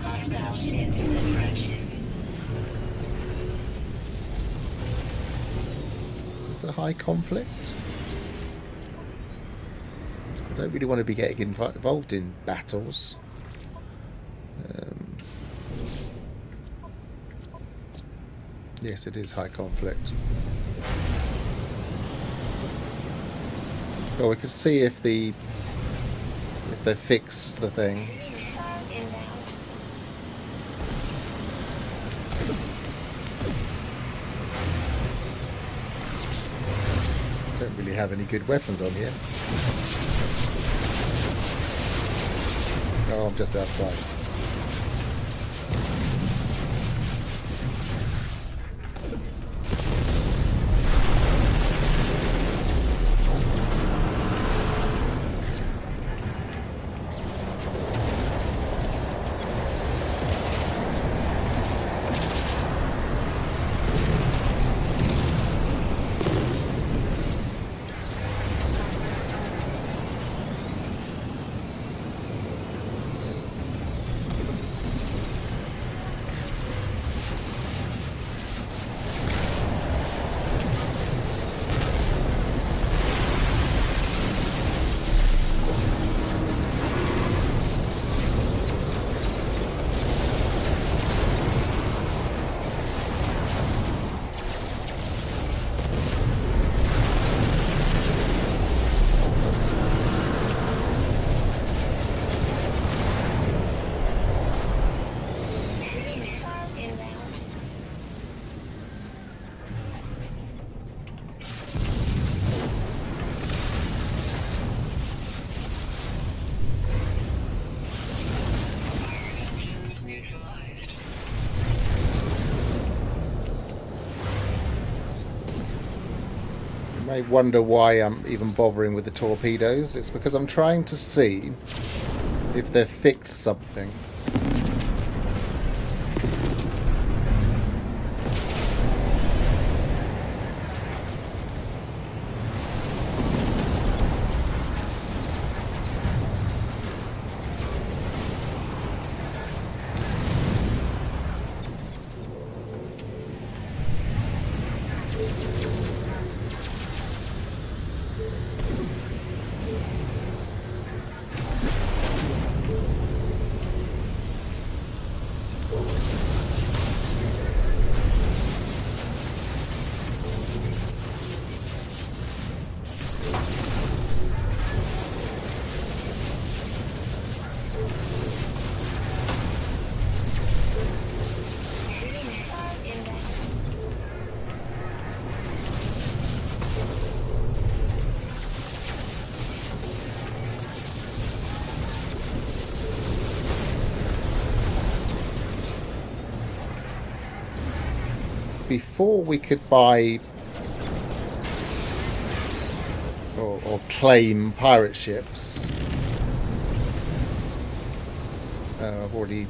Hostile ships approaching. Is this a high conflict? I don't really want to be getting involved in battles. Yes, it is high conflict. Well, we can see if they fixed the thing. Don't really have any good weapons on here. Oh, I'm just outside. You may wonder why I'm even bothering with the torpedoes. It's because I'm trying to see if they've fixed something. Before we could buy or claim pirate ships, I've already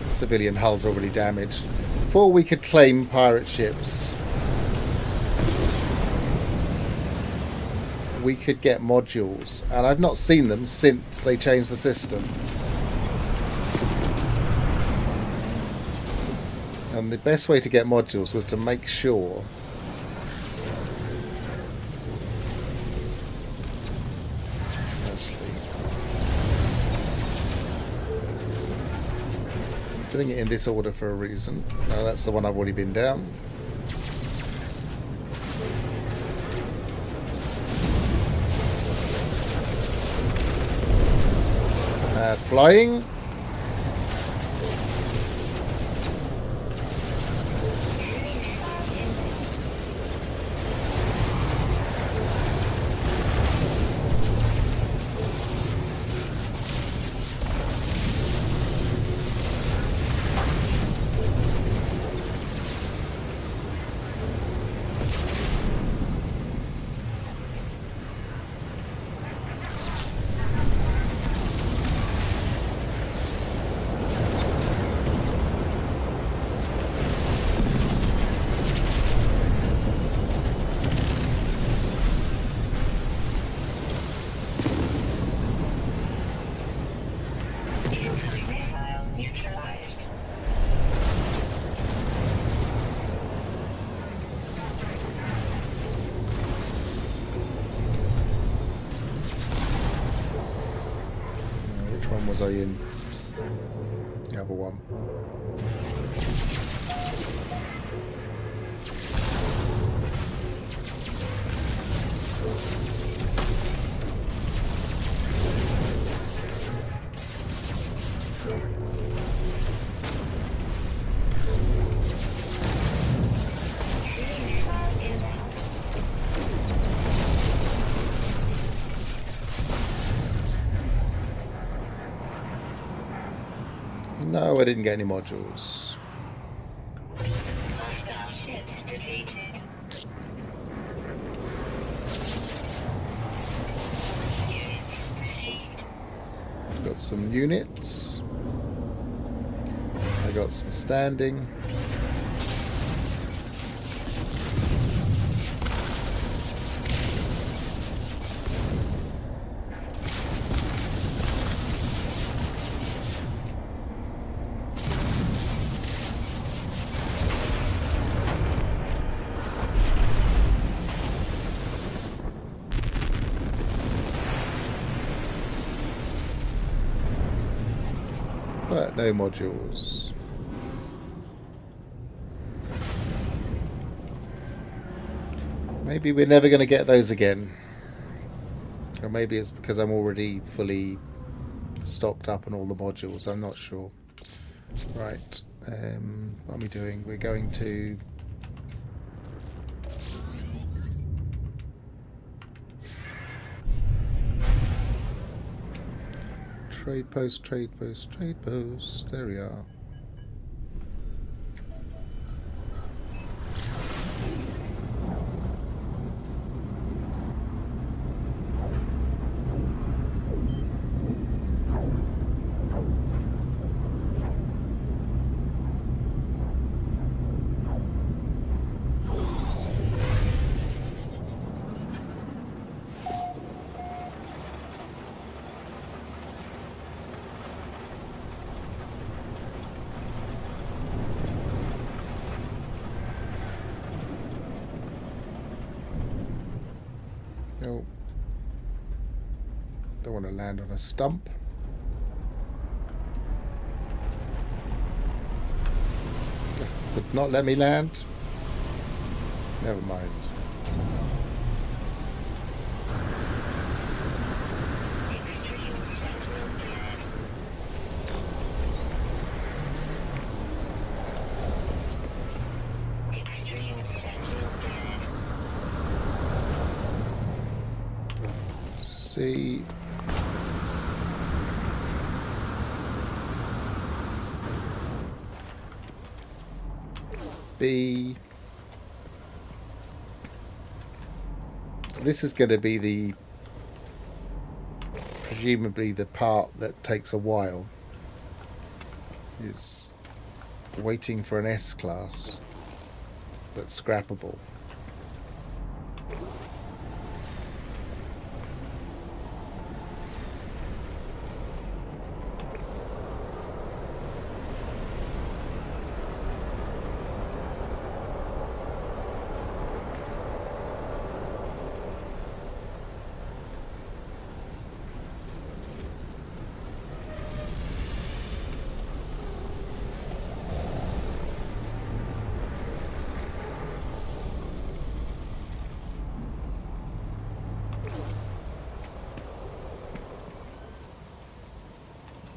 civilian hulls already damaged. Before we could claim pirate ships, we could get modules, and I've not seen them since they changed the system. And the best way to get modules was to make sure I'm doing it in this order for a reason. No, that's the one I've already been down. Flying. Was I in? The other one. No, I didn't get any modules. Hostile ships defeated. Units received. Got some units. I got some standing. But no modules. Maybe we're never going to get those again. Or maybe it's because I'm already fully stocked up on all the modules. I'm not sure. Right. What are we doing? We're going to... Trade post, trade post, trade post. There we are. Oh, don't want to land on a stump. Would not let me land. Never mind. Extreme sentinel cleared. Extreme sentinel cleared. C. B. This is going to be the presumably the part that takes a while. It's waiting for an S-class that's scrappable.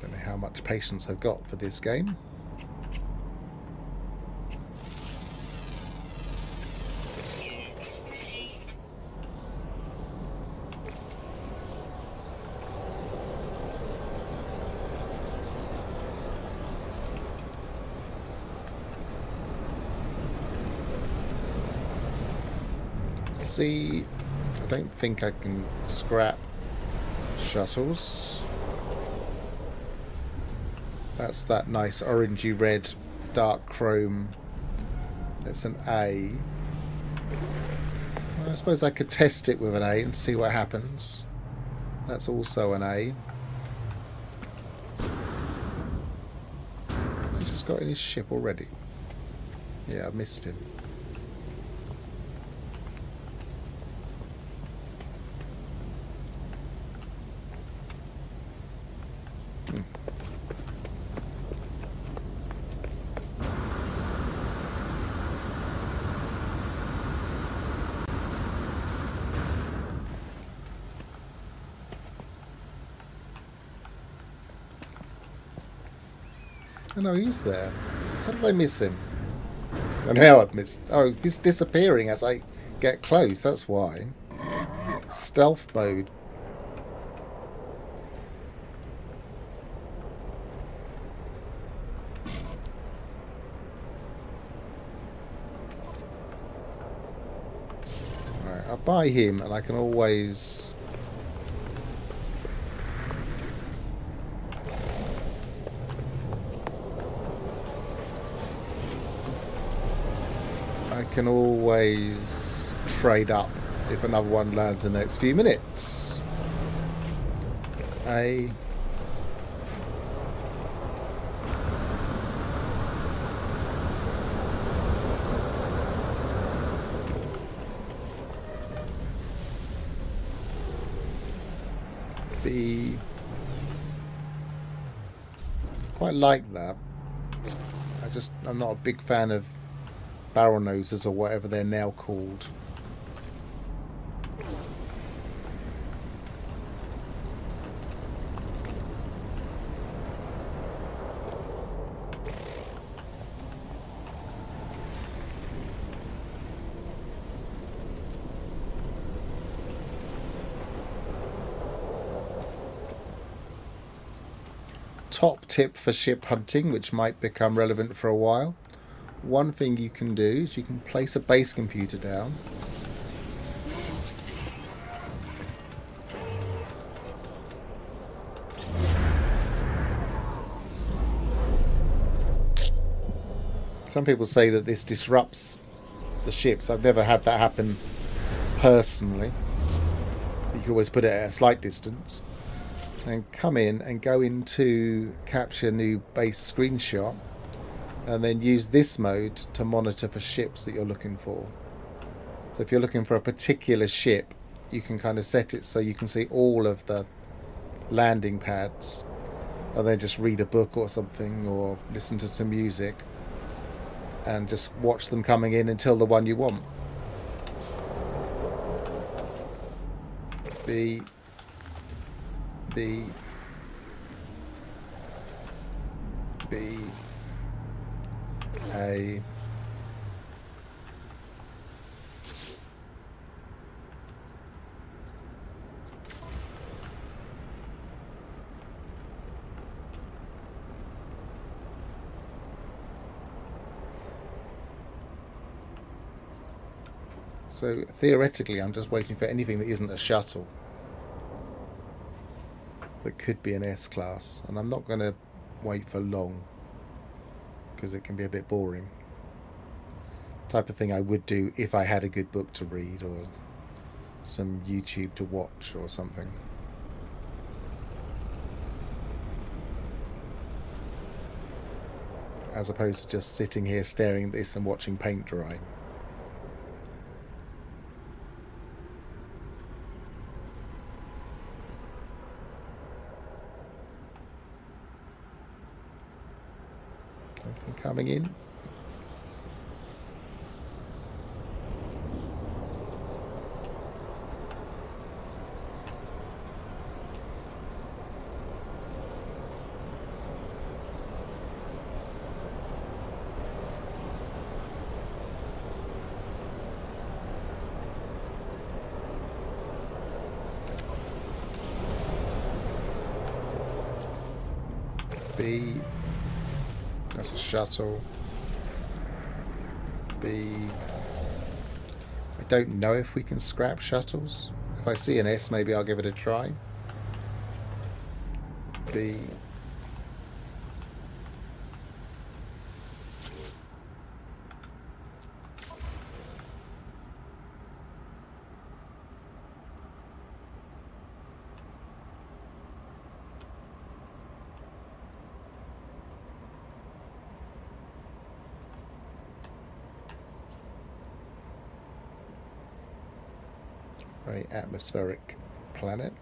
Don't know how much patience I've got for this game. Units received. C. I don't think I can scrap shuttles. That's that nice orangey red dark chrome. That's an A. Well, I suppose I could test it with an A and see what happens. That's also an A. Has he just got in his ship already? Yeah, I missed him. Oh no, he's there. How did I miss him? And now I've missed... Oh, he's disappearing as I get close, that's why. Stealth mode. Alright, I'll buy him and I can always... I can always trade up if another one lands in the next few minutes. A. B. Quite like that. I'm not a big fan of barrel noses or whatever they're now called. Top tip for ship hunting, which might become relevant for a while. One thing you can do is you can place a base computer down. Some people say that this disrupts the ships. I've never had that happen personally. You can always put it at a slight distance. And come in and go into capture new base screenshot. And then use this mode to monitor for ships that you're looking for. So if you're looking for a particular ship, you can kind of set it so you can see all of the landing pads, and then just read a book or something, or listen to some music, and just watch them coming in until the one you want. B, B, B, A. So theoretically, I'm just waiting for anything that isn't a shuttle that could be an S-class, and I'm not going to wait for long because it can be a bit boring. Type of thing I would do if I had a good book to read or some YouTube to watch or something. As opposed to just sitting here staring at this and watching paint dry. Anything coming in? B. That's a shuttle. B. I don't know if we can scrap shuttles. If I see an S, maybe I'll give it a try. B. Very atmospheric planet.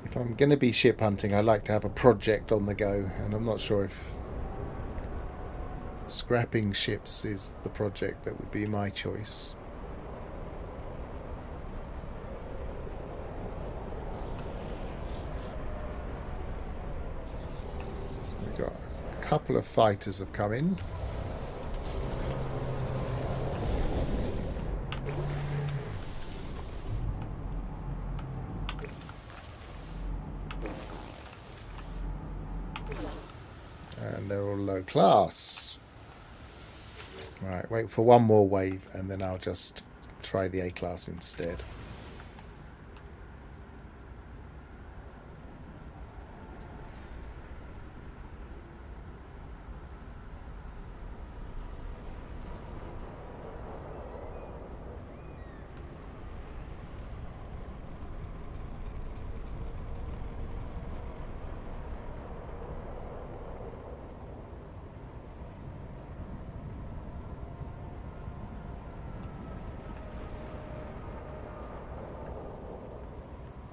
If I'm going to be ship hunting, I like to have a project on the go, and I'm not sure if scrapping ships is the project that would be my choice. We've got a couple of fighters have come in. And they're all low class. Right, wait for one more wave and then I'll just try the A class instead.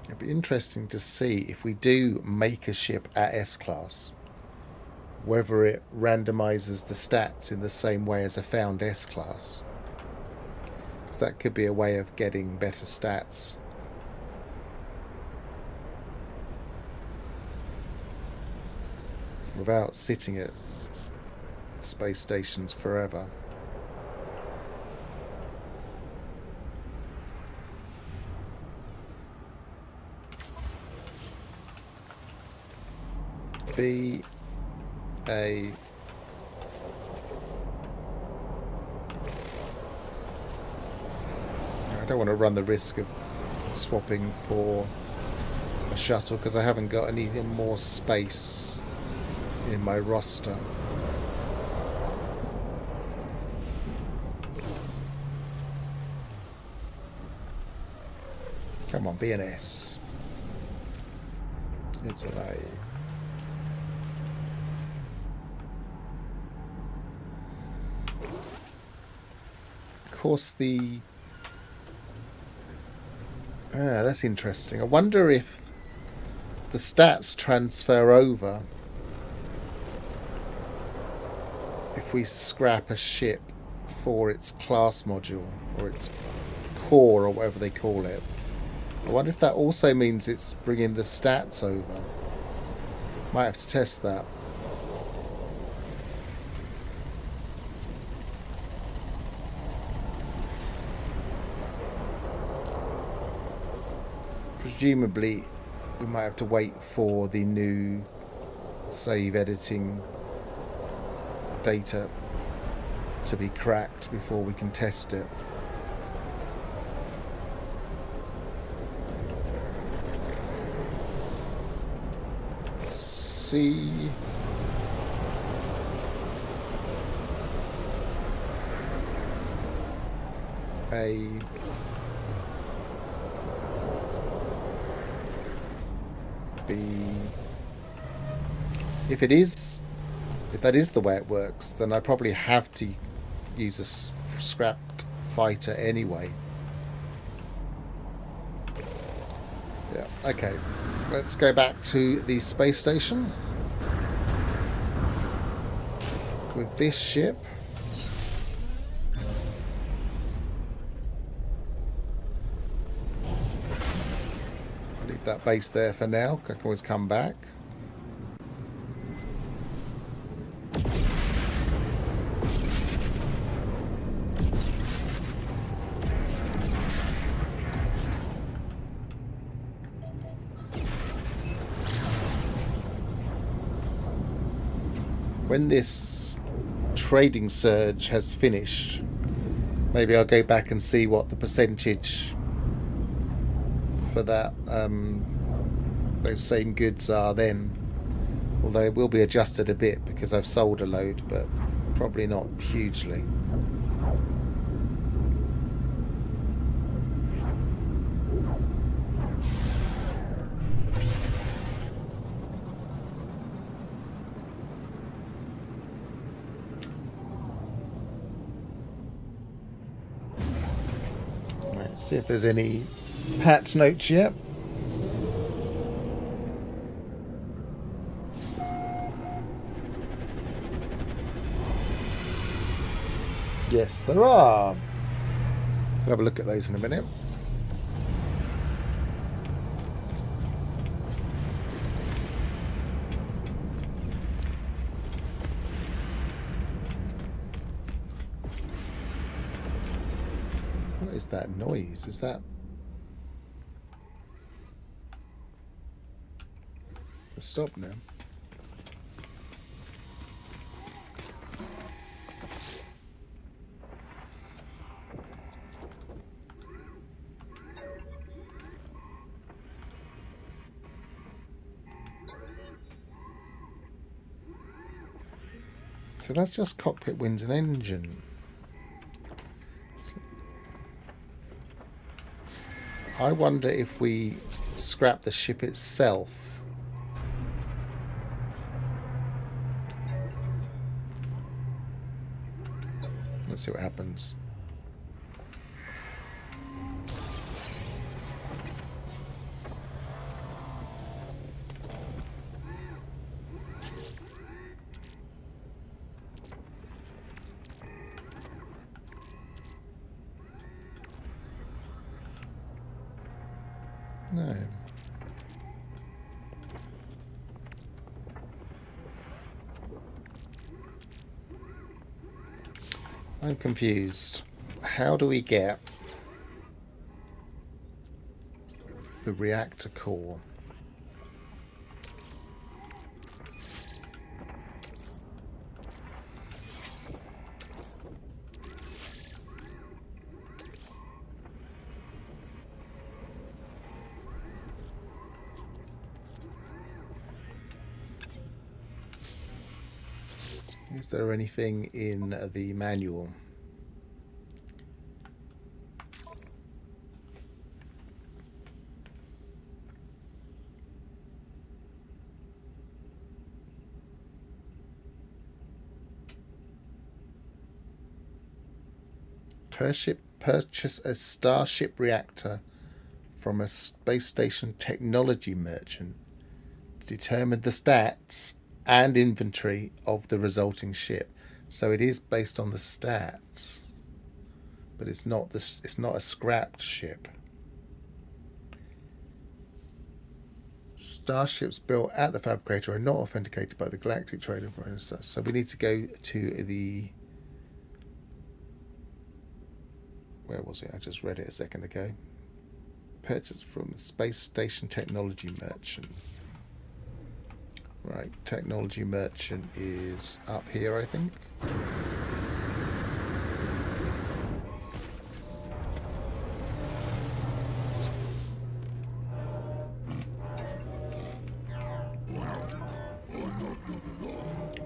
It'd be interesting to see if we do make a ship at S-class, whether it randomizes the stats in the same way as a found S-class. Because that could be a way of getting better stats. Without sitting at space stations forever. B, A, I don't want to run the risk of swapping for a shuttle because I haven't got any more space in my roster. Come on, BNS. It's an A. Of course, that's interesting. I wonder if the stats transfer over if we scrap a ship for its class module or its core or whatever they call it. I wonder if that also means it's bringing the stats over. Might have to test that. Presumably, we might have to wait for the new save editing data to be cracked before we can test it. C. A. B. If that is the way it works, then I probably have to use a scrapped fighter anyway. Yeah, okay. Let's go back to the space station with this ship. I'll leave that base there for now. I can always come back. When this trading surge has finished, maybe I'll go back and see what the percentage for that those same goods are then. Although it will be adjusted a bit because I've sold a load, but probably not hugely. See if there's any patch notes yet. Yes, there are. We'll have a look at those in a minute. What is that noise? Is that... Stop now. So that's just cockpit winds and engine. So I wonder if we scrap the ship itself. Let's see what happens. No. I'm confused. How do we get the reactor core? Is there anything in the manual? Purchase a Starship reactor from a space station technology merchant. Determine the stats and inventory of the resulting ship. So it is based on the stats, but it's not this. It's not a scrapped ship. Starships built at the fabricator are not authenticated by the Galactic Trade Organization. So we need to go to the. Where was it? I just read it a second ago. Purchase from the Space Station Technology Merchant. Right, Technology Merchant is up here, I think.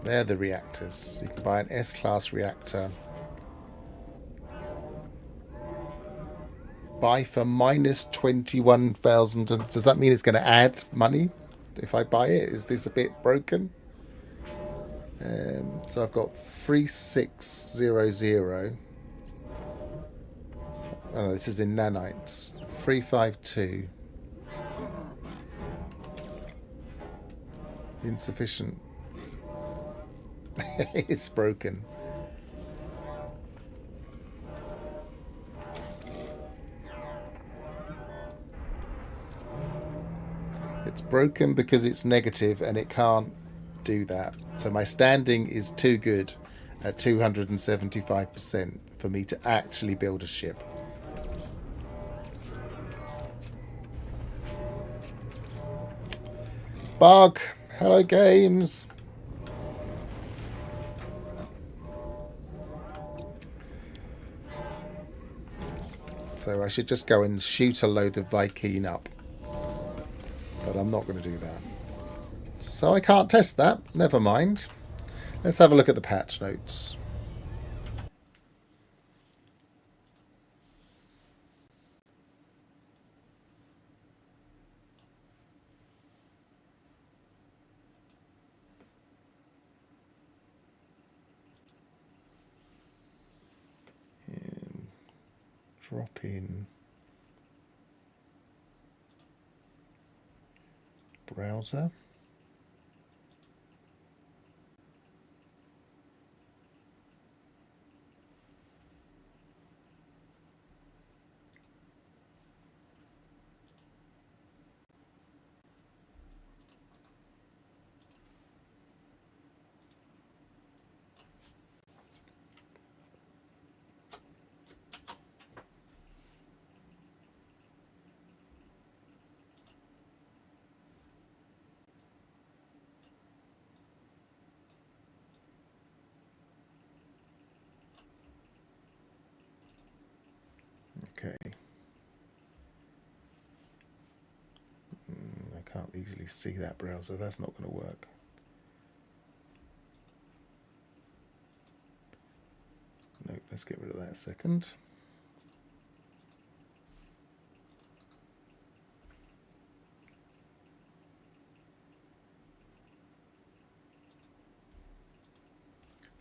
They're the reactors. You can buy an S-class reactor. Buy for minus 21,000. Does that mean it's going to add money if I buy it? Is this a bit broken? So I've got 3600. Oh no, this is in nanites. 352. Insufficient. It's broken. It's broken because it's negative and it can't do that. So my standing is too good at 275% for me to actually build a ship. Bug! Hello, games! So I should just go and shoot a load of Viking up. But I'm not going to do that. So I can't test that. Never mind. Let's have a look at the patch notes. And drop in browser. Okay. I can't easily see that browser. That's not going to work. No, let's get rid of that a second.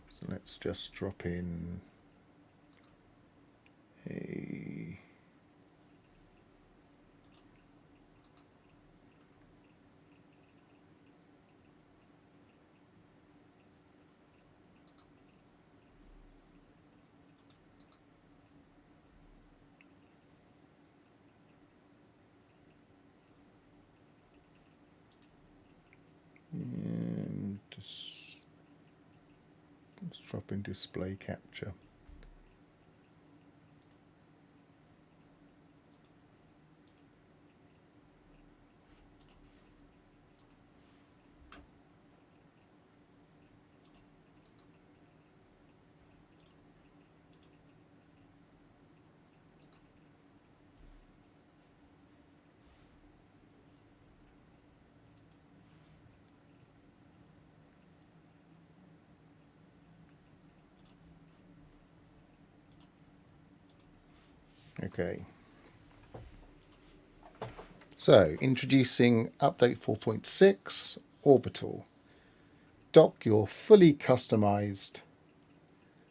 So let's just drop in a and let's drop in display capture. Okay. So, introducing update 4.6 Orbital. Dock your fully customized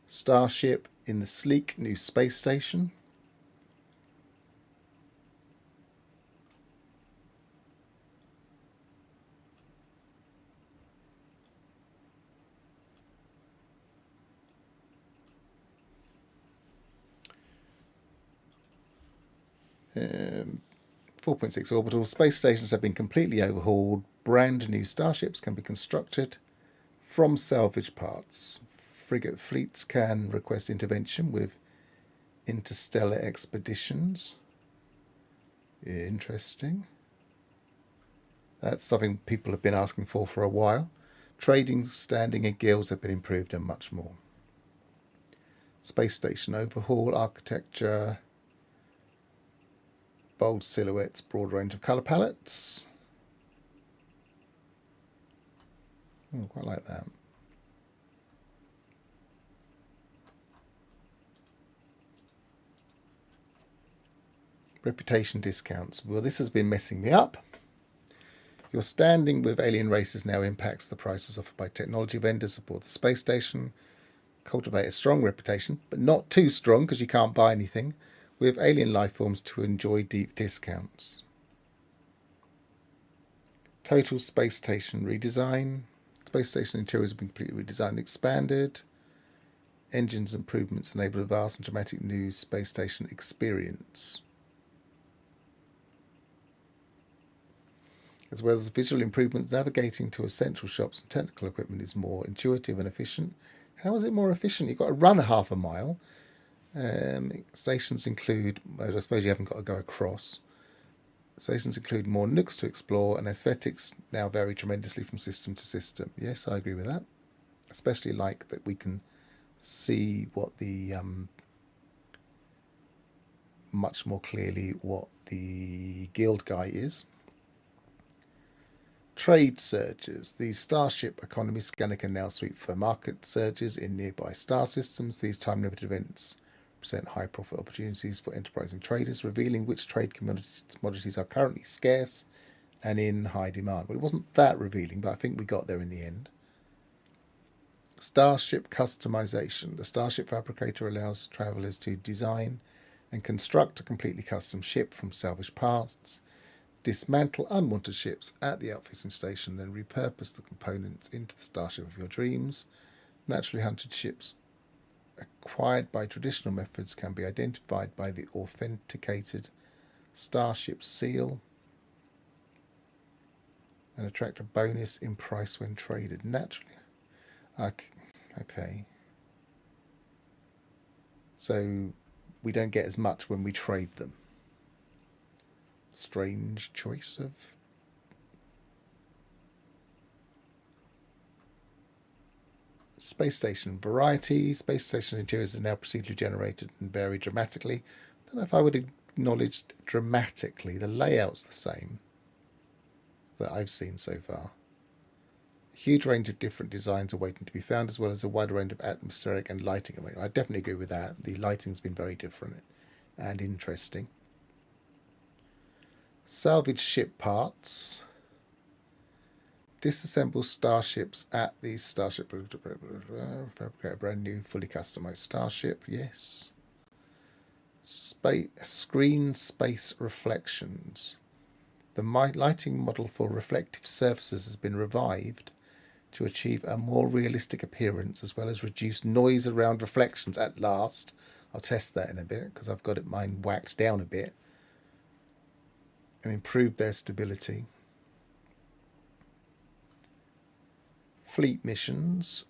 starship in the sleek new space station. Um, 4.6 Orbital. Space stations have been completely overhauled. Brand new starships can be constructed from salvage parts. Frigate fleets can request intervention with interstellar expeditions. Interesting. That's something people have been asking for a while. Trading, standing, and guilds have been improved and much more. Space station overhaul, architecture, bold silhouettes, broad range of colour palettes. Oh, quite like that. Reputation discounts. Well, this has been messing me up. Your standing with alien races now impacts the prices offered by technology vendors aboard the space station. Cultivate a strong reputation, but not too strong because you can't buy anything, with alien life forms to enjoy deep discounts. Total space station redesign. Space station interiors have been completely redesigned and expanded. Engines improvements enable a vast and dramatic new space station experience. As well as visual improvements, navigating to essential shops and technical equipment is more intuitive and efficient. How is it more efficient? You've got to run a half a mile. Stations include, I suppose you haven't got to go across. Stations include more nooks to explore, and aesthetics now vary tremendously from system to system. Yes, I agree with that. Especially like that we can see what the much more clearly what the guild guy is. Trade surges. The Starship Economy Scanner can now sweep for market surges in nearby star systems. These time-limited events present high-profit opportunities for enterprising traders, revealing which trade commodities are currently scarce and in high demand. Well, it wasn't that revealing, but I think we got there in the end. Starship customization. The Starship Fabricator allows travelers to design and construct a completely custom ship from salvaged parts. Dismantle unwanted ships at the outfitting station, then repurpose the components into the starship of your dreams. Naturally hunted ships acquired by traditional methods can be identified by the authenticated starship seal and attract a bonus in price when traded. Naturally. Okay. So we don't get as much when we trade them. Strange choice of space station variety. Space station interiors are now procedurally generated and vary dramatically. I don't know if I would acknowledge dramatically. The layout's the same that I've seen so far. A huge range of different designs are waiting to be found, as well as a wide range of atmospheric and lighting. I definitely agree with that. The lighting's been very different and interesting. Salvage ship parts. Disassemble starships at the starship. Fabricate a brand new, fully customized starship. Yes. Screen space reflections. The lighting model for reflective surfaces has been revived to achieve a more realistic appearance, as well as reduce noise around reflections at last. I'll test that in a bit because I've got mine whacked down a bit. And improve their stability. Fleet missions.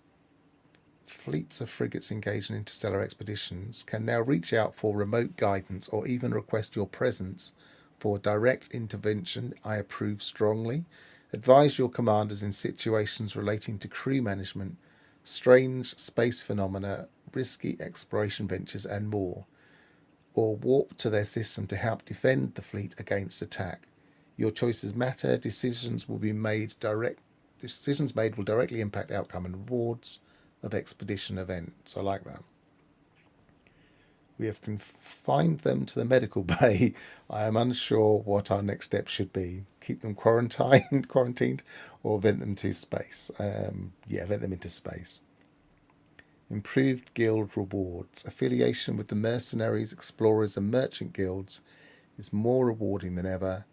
Fleets of frigates engaged in interstellar expeditions can now reach out for remote guidance or even request your presence for direct intervention. I approve strongly. Advise your commanders in situations relating to crew management, strange space phenomena, risky exploration ventures, and more, or warp to their system to help defend the fleet against attack. Your choices matter. Decisions made will directly impact outcome and rewards of expedition events. I like that. We have confined them to the medical bay. I am unsure what our next step should be. Keep them quarantined, or vent them to space. Yeah, vent them into space. Improved guild rewards. Affiliation with the mercenaries, explorers, and merchant guilds is more rewarding than ever.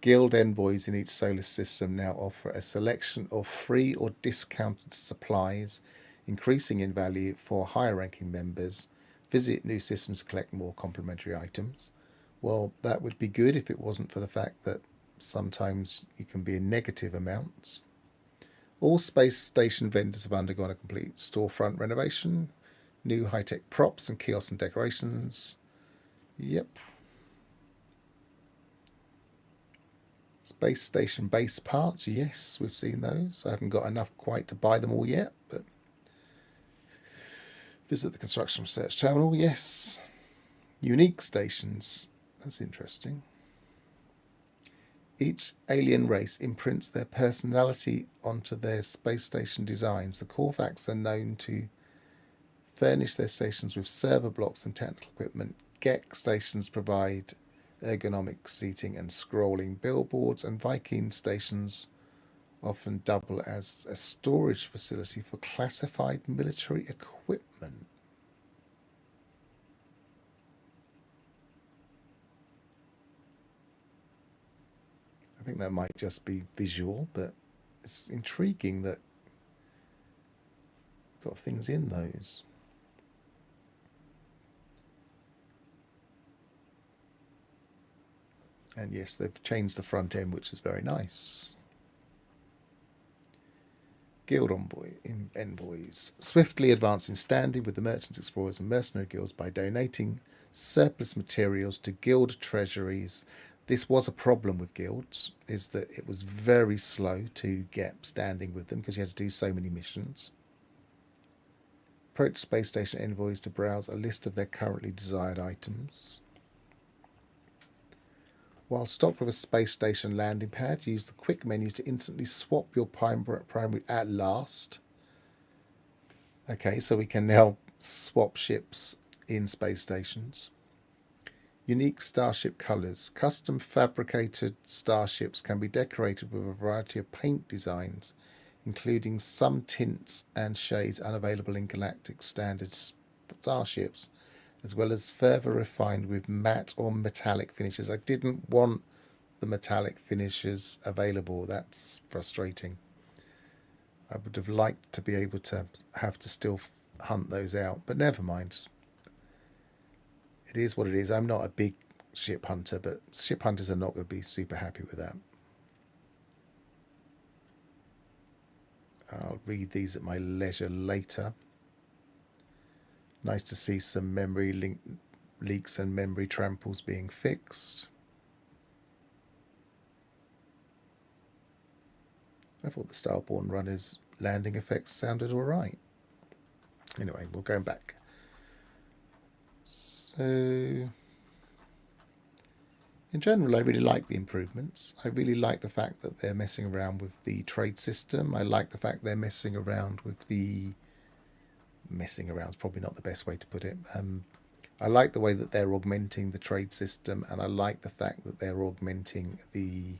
Guild envoys in each solar system now offer a selection of free or discounted supplies, increasing in value for higher ranking members. Visit new systems to collect more complementary items. Well, that would be good if it wasn't for the fact that sometimes you can be in negative amounts. All space station vendors have undergone a complete storefront renovation. New high-tech props and kiosks and decorations. Yep. Space station base parts. Yes, we've seen those. I haven't got enough quite to buy them all yet, but visit the construction research terminal. Yes. Unique stations. That's interesting. Each alien race imprints their personality onto their space station designs. The Korvax are known to furnish their stations with server blocks and technical equipment. Gek stations provide ergonomic seating and scrolling billboards, and Viking stations often double as a storage facility for classified military equipment. I think that might just be visual, but it's intriguing that you've got things in those. And yes, they've changed the front end, which is very nice. Guild envoys. Swiftly advance in standing with the merchants, explorers, and mercenary guilds by donating surplus materials to guild treasuries. This was a problem with guilds, is that it was very slow to get standing with them because you had to do so many missions. Approach space station envoys to browse a list of their currently desired items. While stopped with a space station landing pad, use the quick menu to instantly swap your primary at last. Okay, so we can now swap ships in space stations. Unique starship colours. Custom fabricated starships can be decorated with a variety of paint designs, including some tints and shades unavailable in galactic standard starships, as well as further refined with matte or metallic finishes. I didn't want the metallic finishes available. That's frustrating. I would have liked to be able to have to still hunt those out, but never mind. It is what it is. I'm not a big ship hunter, but ship hunters are not going to be super happy with that. I'll read these at my leisure later. Nice to see some memory leaks and memory tramples being fixed. I thought the Starborn runner's landing effects sounded all right. Anyway, we're going back. So, in general, I really like the improvements. I really like the fact that they're messing around with the trade system. I like the fact they're messing around with the... Messing around is probably not the best way to put it. I like the way that they're augmenting the trade system, and I like the fact that they're augmenting the...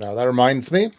Now that reminds me.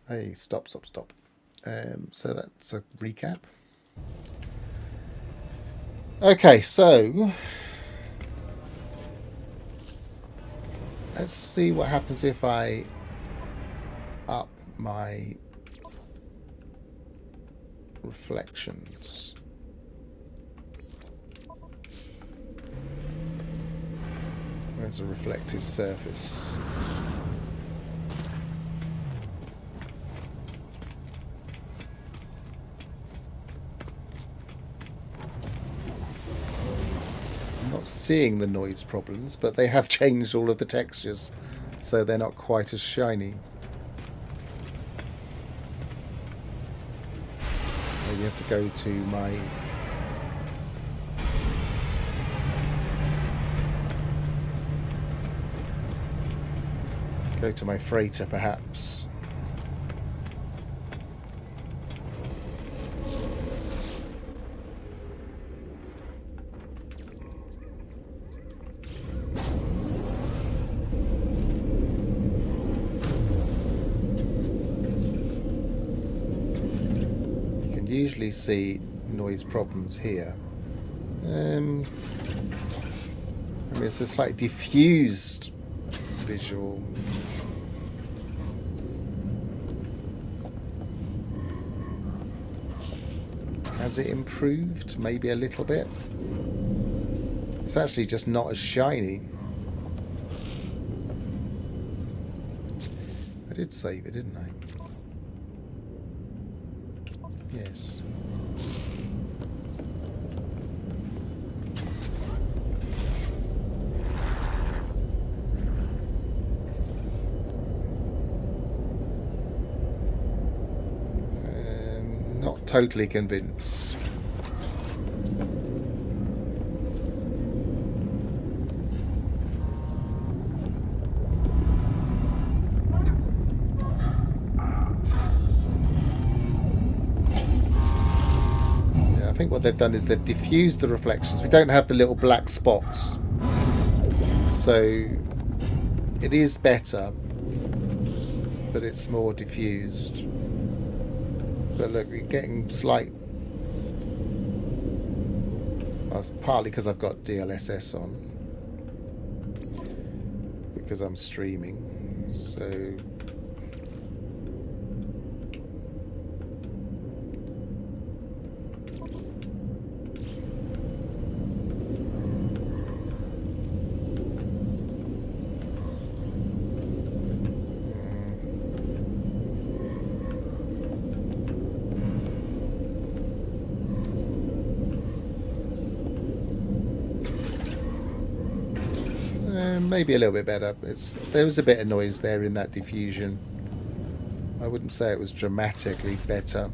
Hey, stop. So that's a recap. Okay, so let's see what happens if I up my reflections. Where's a reflective surface? I'm not seeing the noise problems, but they have changed all of the textures, so they're not quite as shiny. Maybe I have to go to my freighter, perhaps. You can usually see noise problems here. I mean, it's a slightly diffused visual. Has it improved? Maybe a little bit. It's actually just not as shiny. I did save it, didn't I? Yes. Not totally convinced. I think what they've done is they've diffused the reflections. We don't have the little black spots, so it is better, but it's more diffused. But look, we're getting slight. Well, partly because I've got DLSS on, because I'm streaming, so. Maybe a little bit better. There was a bit of noise there in that diffusion. I wouldn't say it was dramatically better,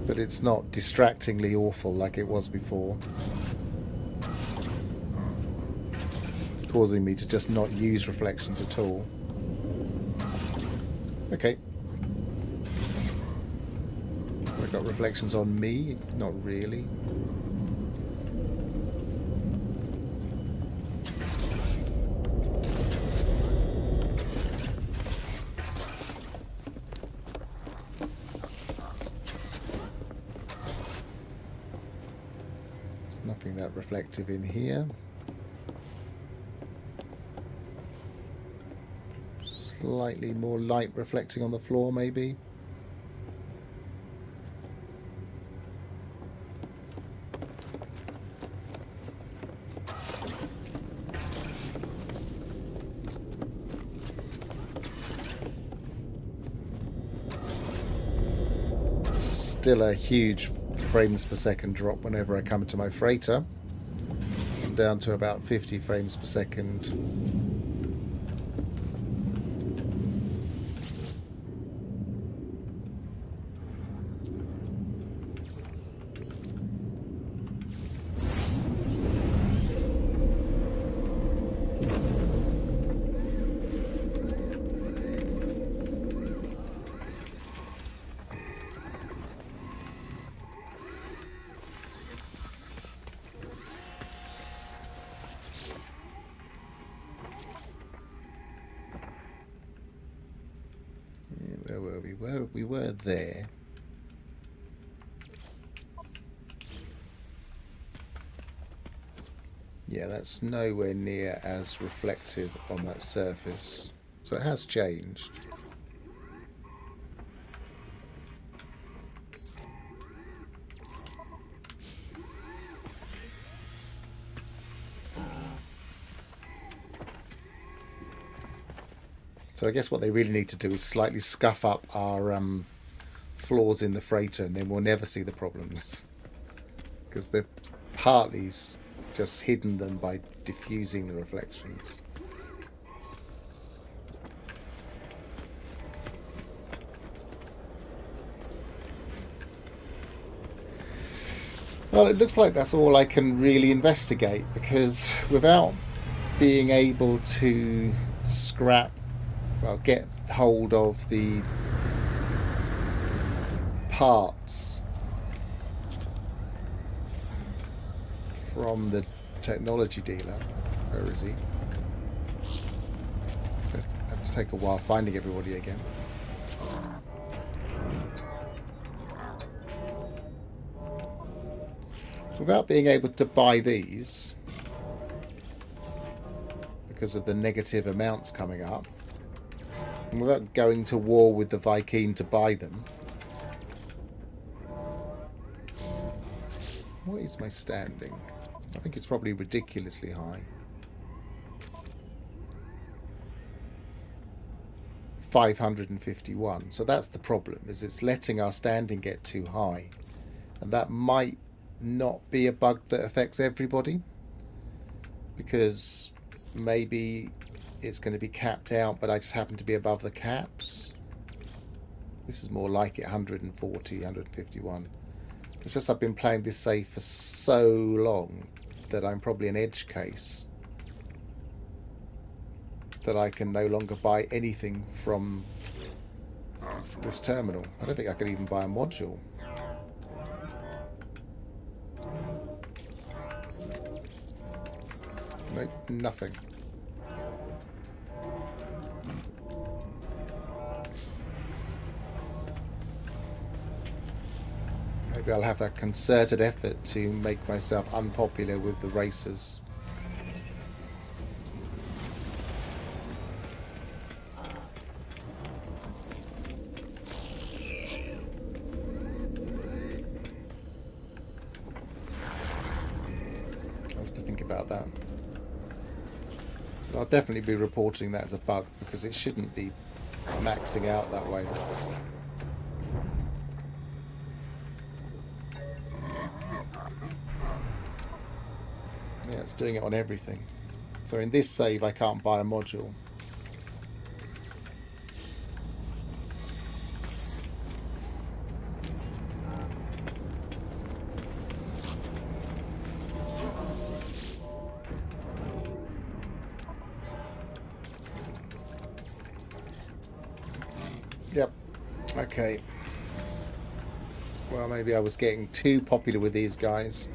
but it's not distractingly awful like it was before, causing me to just not use reflections at all. Okay. Have I got reflections on me? Not really. Nothing that reflective in here. Slightly more light reflecting on the floor, maybe. Still a huge frames per second drop whenever I come to my freighter. I'm down to about 50 frames per second. Where were we? We were there. Yeah, that's nowhere near as reflective on that surface. So it has changed. So I guess what they really need to do is slightly scuff up our flaws in the freighter, and then we'll never see the problems. Because they've partly just hidden them by diffusing the reflections. Well, it looks like that's all I can really investigate, because without being able to get hold of the parts from the technology dealer, where is he? It'll have to take a while finding everybody again. Without being able to buy these, because of the negative amounts coming up, and without going to war with the Viking to buy them. What is my standing? I think it's probably ridiculously high. 551. So that's the problem, is it's letting our standing get too high. And that might not be a bug that affects everybody, because maybe it's going to be capped out, but I just happen to be above the caps. This is more like it, 140, 151. It's just I've been playing this save for so long that I'm probably an edge case, that I can no longer buy anything from this terminal. I don't think I could even buy a module. Nope, nothing. Maybe I'll have a concerted effort to make myself unpopular with the racers. I'll have to think about that. But I'll definitely be reporting that as a bug, because it shouldn't be maxing out that way. Yeah, it's doing it on everything. So in this save I can't buy a module. Yep. Okay. Well, maybe I was getting too popular with these guys.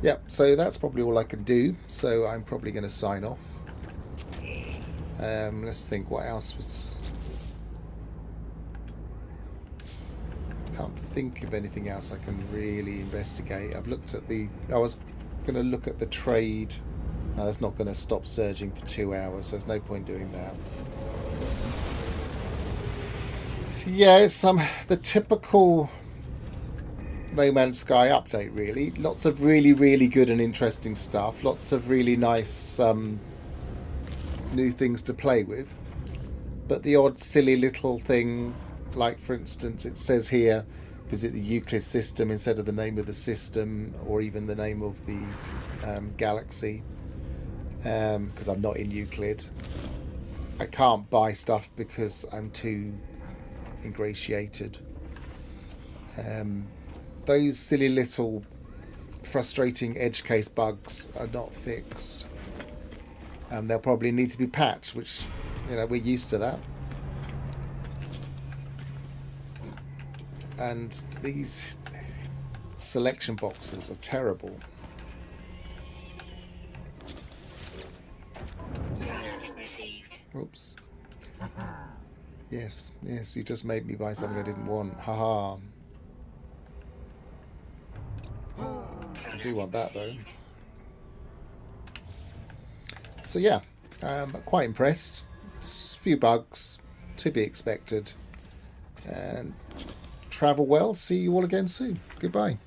Yep, so that's probably all I can do. So I'm probably going to sign off. Let's think what else was... I can't think of anything else I can really investigate. I've looked at the... I was going to look at the trade. No, that's not going to stop surging for 2 hours, so there's no point doing that. So yeah, it's the typical No Man's Sky update, really. Lots of really, really good and interesting stuff. Lots of really nice new things to play with. But the odd silly little thing, like for instance, it says here, visit the Euclid system instead of the name of the system, or even the name of the galaxy, because I'm not in Euclid. I can't buy stuff because I'm too ingratiated. Those silly little frustrating edge case bugs are not fixed. They'll probably need to be patched, which, you know, we're used to that. And these selection boxes are terrible. Oops. Yes, yes, you just made me buy something I didn't want. Haha. I do want that though. So yeah, quite impressed. Few bugs to be expected. And travel well. See you all again soon. Goodbye.